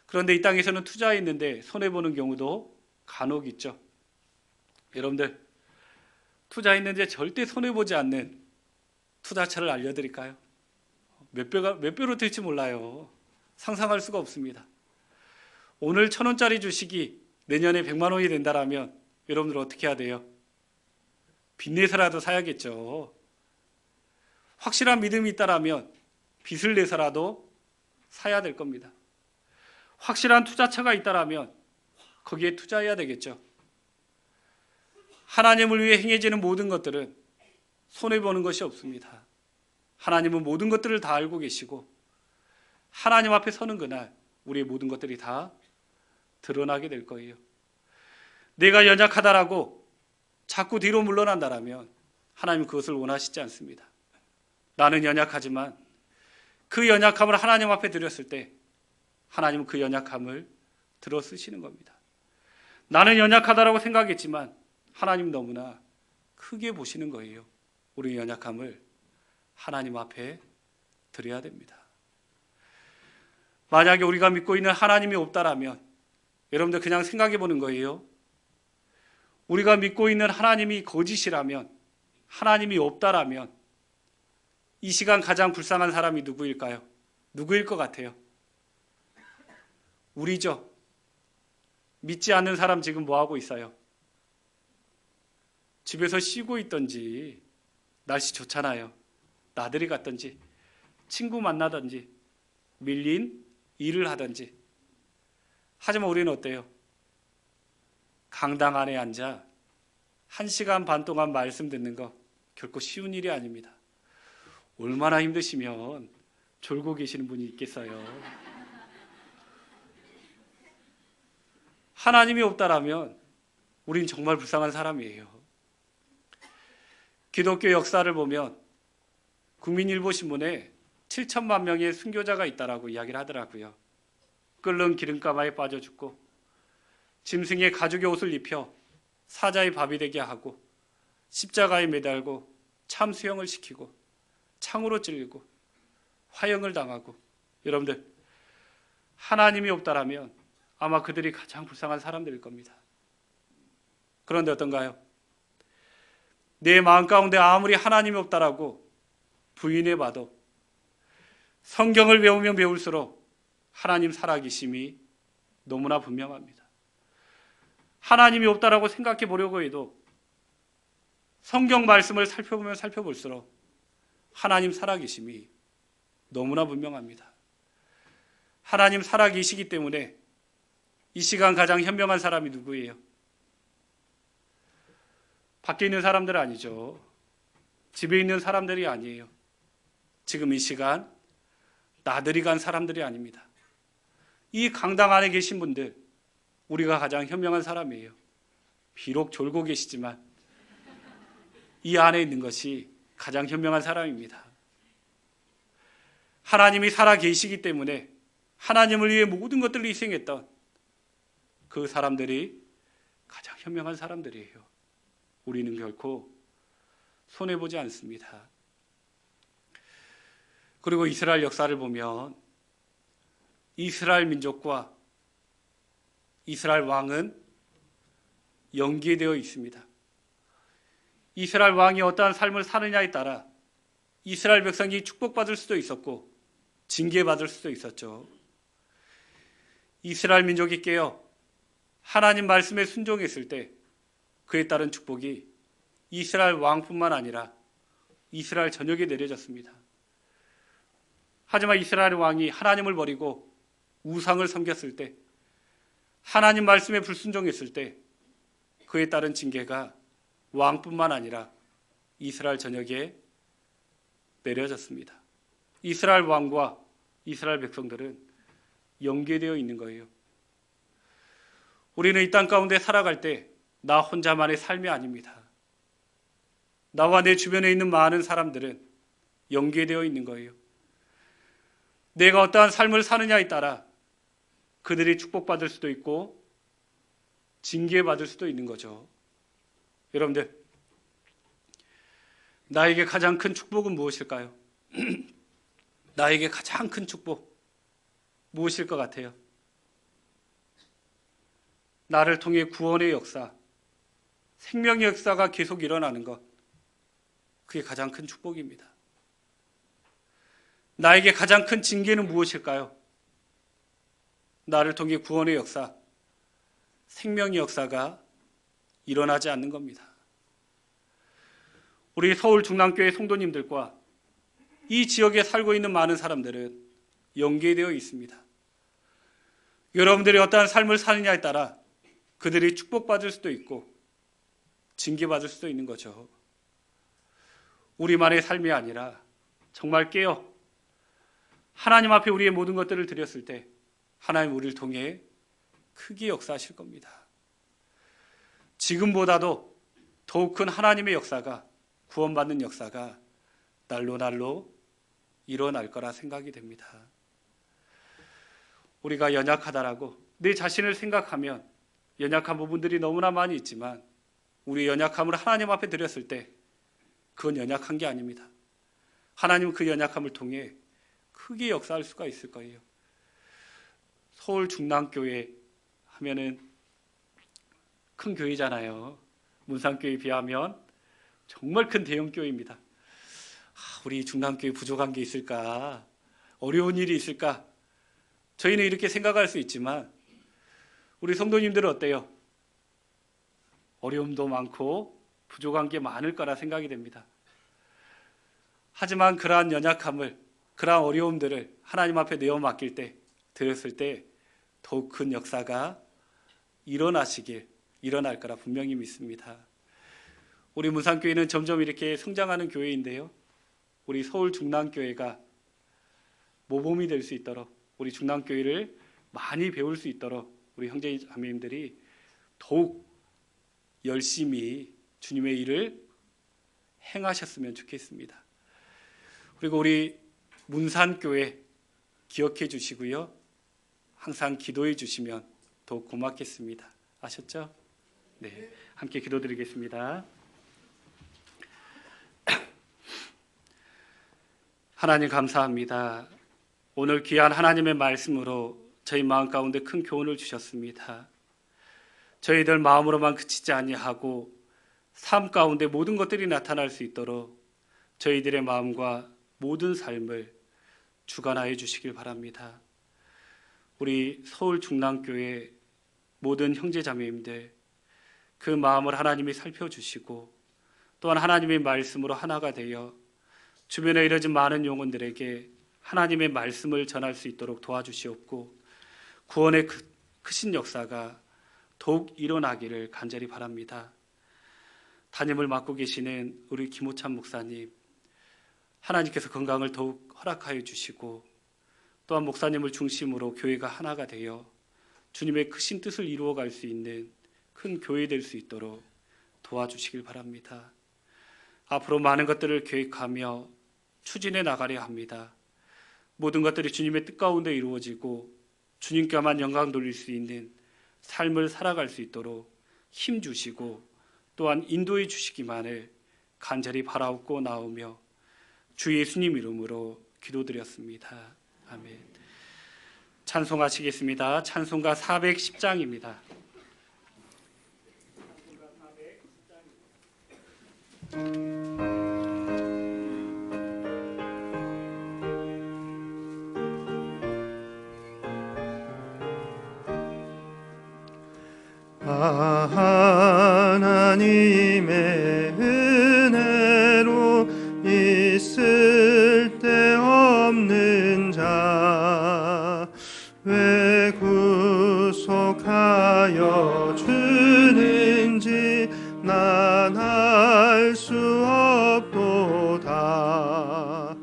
그런데 이 땅에서는 투자했는데 손해보는 경우도 간혹 있죠. 여러분들, 투자했는데 절대 손해보지 않는 투자처를 알려드릴까요? 몇 배로 될지 몰라요. 상상할 수가 없습니다. 오늘 1,000원짜리 주식이 내년에 100만 원이 된다라면 여러분들 어떻게 해야 돼요? 빚내서라도 사야겠죠. 확실한 믿음이 있다라면 빚을 내서라도 사야 될 겁니다. 확실한 투자처가 있다라면 거기에 투자해야 되겠죠. 하나님을 위해 행해지는 모든 것들은 손해보는 것이 없습니다. 하나님은 모든 것들을 다 알고 계시고 하나님 앞에 서는 그날 우리의 모든 것들이 다 드러나게 될 거예요. 내가 연약하다라고 자꾸 뒤로 물러난다라면 하나님은 그것을 원하시지 않습니다. 나는 연약하지만 그 연약함을 하나님 앞에 드렸을 때 하나님은 그 연약함을 들어 쓰시는 겁니다. 나는 연약하다라고 생각했지만 하나님 너무나 크게 보시는 거예요. 우리 연약함을 하나님 앞에 드려야 됩니다. 만약에 우리가 믿고 있는 하나님이 없다라면, 여러분들 그냥 생각해 보는 거예요. 우리가 믿고 있는 하나님이 거짓이라면, 하나님이 없다라면 이 시간 가장 불쌍한 사람이 누구일까요? 누구일 것 같아요? 우리죠. 믿지 않는 사람 지금 뭐 하고 있어요? 집에서 쉬고 있던지, 날씨 좋잖아요. 나들이 갔던지, 친구 만나던지, 밀린 일을 하던지. 하지만 우리는 어때요? 강당 안에 앉아 1시간 반 동안 말씀 듣는 거 결코 쉬운 일이 아닙니다. 얼마나 힘드시면 졸고 계시는 분이 있겠어요. 하나님이 없다라면 우린 정말 불쌍한 사람이에요. 기독교 역사를 보면 국민일보신문에 7천만 명의 순교자가 있다라고 이야기를 하더라고요. 끓는 기름가마에 빠져 죽고 짐승의 가죽의 옷을 입혀 사자의 밥이 되게 하고 십자가에 매달고 참수형을 시키고 창으로 찔리고 화형을 당하고. 여러분들, 하나님이 없다라면 아마 그들이 가장 불쌍한 사람들일 겁니다. 그런데 어떤가요? 내 마음 가운데 아무리 하나님이 없다라고 부인해봐도 성경을 배우면 배울수록 하나님 살아계심이 너무나 분명합니다. 하나님이 없다라고 생각해 보려고 해도 성경 말씀을 살펴보면 살펴볼수록 하나님 살아계심이 너무나 분명합니다. 하나님 살아계시기 때문에 이 시간 가장 현명한 사람이 누구예요? 밖에 있는 사람들 아니죠. 집에 있는 사람들이 아니에요. 지금 이 시간 나들이 간 사람들이 아닙니다. 이 강당 안에 계신 분들, 우리가 가장 현명한 사람이에요. 비록 졸고 계시지만 이 안에 있는 것이 가장 현명한 사람입니다. 하나님이 살아 계시기 때문에 하나님을 위해 모든 것들을 희생했던 그 사람들이 가장 현명한 사람들이에요. 우리는 결코 손해보지 않습니다. 그리고 이스라엘 역사를 보면 이스라엘 민족과 이스라엘 왕은 연계되어 있습니다. 이스라엘 왕이 어떠한 삶을 사느냐에 따라 이스라엘 백성이 축복받을 수도 있었고 징계받을 수도 있었죠. 이스라엘 민족이 깨어 하나님 말씀에 순종했을 때 그에 따른 축복이 이스라엘 왕뿐만 아니라 이스라엘 전역에 내려졌습니다. 하지만 이스라엘 왕이 하나님을 버리고 우상을 섬겼을 때, 하나님 말씀에 불순종했을 때 그에 따른 징계가 왕뿐만 아니라 이스라엘 전역에 내려졌습니다. 이스라엘 왕과 이스라엘 백성들은 연계되어 있는 거예요. 우리는 이 땅 가운데 살아갈 때 나 혼자만의 삶이 아닙니다. 나와 내 주변에 있는 많은 사람들은 연계되어 있는 거예요. 내가 어떠한 삶을 사느냐에 따라 그들이 축복받을 수도 있고 징계받을 수도 있는 거죠. 여러분들, 나에게 가장 큰 축복은 무엇일까요? 나에게 가장 큰 축복 무엇일 것 같아요? 나를 통해 구원의 역사, 생명의 역사가 계속 일어나는 것, 그게 가장 큰 축복입니다. 나에게 가장 큰 징계는 무엇일까요? 나를 통해 구원의 역사, 생명의 역사가 일어나지 않는 겁니다. 우리 서울 중랑교회 성도님들과 이 지역에 살고 있는 많은 사람들은 연계되어 있습니다. 여러분들이 어떠한 삶을 사느냐에 따라 그들이 축복받을 수도 있고 징계받을 수도 있는 거죠. 우리만의 삶이 아니라 정말 깨어 하나님 앞에 우리의 모든 것들을 드렸을 때 하나님 우리를 통해 크게 역사하실 겁니다. 지금보다도 더욱 큰 하나님의 역사가, 구원받는 역사가 날로 날로 일어날 거라 생각이 됩니다. 우리가 연약하다라고 내 자신을 생각하면 연약한 부분들이 너무나 많이 있지만 우리 연약함을 하나님 앞에 드렸을 때 그건 연약한 게 아닙니다. 하나님은 그 연약함을 통해 크게 역사할 수가 있을 거예요. 서울 중랑교회 하면은 큰 교회잖아요. 문산교회에 비하면 정말 큰 대형 교회입니다. 우리 중랑교회 부족한 게 있을까? 어려운 일이 있을까? 저희는 이렇게 생각할 수 있지만 우리 성도님들은 어때요? 어려움도 많고 부족한 게 많을 거라 생각이 됩니다. 하지만 그러한 연약함을, 그러한 어려움들을 하나님 앞에 내어 맡길 때, 드렸을 때 더욱 큰 역사가 일어날 거라 분명히 믿습니다. 우리 문산교회는 점점 이렇게 성장하는 교회인데요, 우리 서울 중랑교회가 모범이 될 수 있도록, 우리 중랑교회를 많이 배울 수 있도록 우리 형제 자매님들이 더욱 열심히 주님의 일을 행하셨으면 좋겠습니다. 그리고 우리 문산교회 기억해 주시고요, 항상 기도해 주시면 더욱 고맙겠습니다. 아셨죠? 네, 함께 기도드리겠습니다. 하나님 감사합니다. 오늘 귀한 하나님의 말씀으로 저희 마음 가운데 큰 교훈을 주셨습니다. 저희들 마음으로만 그치지 아니하고 삶 가운데 모든 것들이 나타날 수 있도록 저희들의 마음과 모든 삶을 주관하여 주시길 바랍니다. 우리 서울 중랑교회 모든 형제자매님들, 그 마음을 하나님이 살펴주시고 또한 하나님의 말씀으로 하나가 되어 주변에 이뤄진 많은 영혼들에게 하나님의 말씀을 전할 수 있도록 도와주시옵고 구원의 크신 역사가 더욱 일어나기를 간절히 바랍니다. 담임을 맡고 계시는 우리 김호찬 목사님, 하나님께서 건강을 더욱 허락하여 주시고 또한 목사님을 중심으로 교회가 하나가 되어 주님의 크신 뜻을 이루어갈 수 있는 큰 교회 될 수 있도록 도와주시길 바랍니다. 앞으로 많은 것들을 계획하며 추진해 나가려 합니다. 모든 것들이 주님의 뜻 가운데 이루어지고 주님께만 영광 돌릴 수 있는 삶을 살아갈 수 있도록 힘 주시고 또한 인도해 주시기만을 간절히 바라옵고 나오며 주 예수님 이름으로 기도드렸습니다. 아멘. 찬송하시겠습니다. 찬송가 410장입니다. 하나님의 은혜로 있을 데 없는 자 왜 구속하여 주는지 난 알 수 없도다.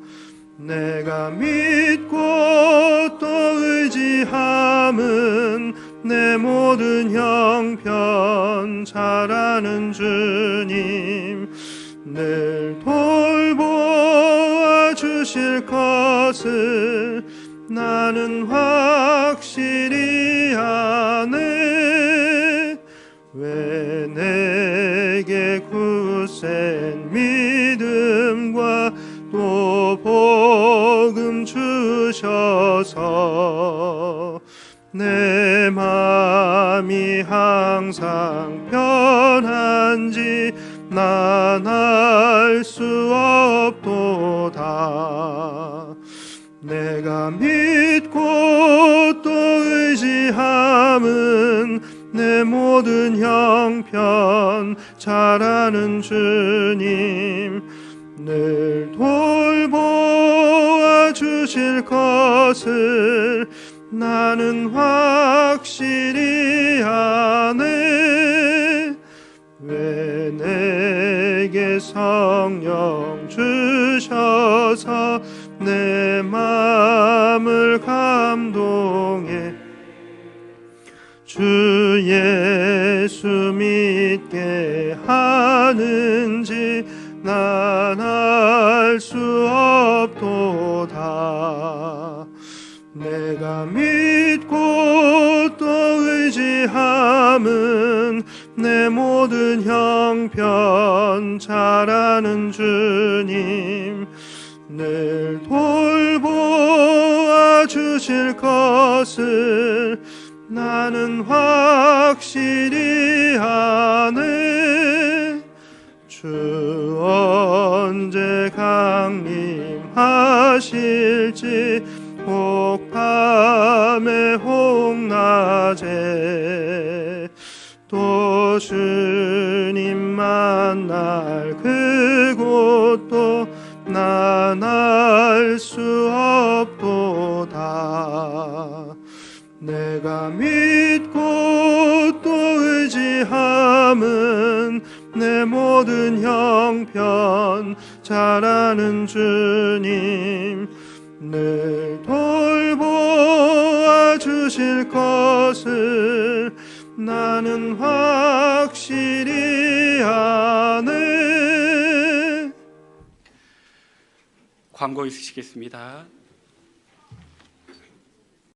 내가 믿고 또 의지함은 내 모든 형편 잘 아는 주님, 늘 돌보아 주실 것을 나는 확실히 아네. 왜 내게 굳센 믿음과 또 복음 주셔서 내 마음이 항상 편한지 난 알 수 없도다. 내가 믿고 또 의지함은 내 모든 형편 잘 아는 주님, 늘 돌보아 주실 것을 나는 확실히 아네. 왜 내게 성령 주셔서 내 마음을 감동해 주 예수 믿게 하는지 난 알 수 없도다. 내가 믿고 또 의지함은 내 모든 형편 잘 아는 주님, 늘 돌보아 주실 것을 나는 확실히 아네. 주 언제 강림하실지 혹 밤에 혹 낮에 또 주님 만날 그곳도 난 알 수 없도다. 내가 믿고 또 의지함은 내 모든 형편 잘 아는 주님 늘 돌보아 주실 것을 나는 확실히 아네. 광고 있으시겠습니다.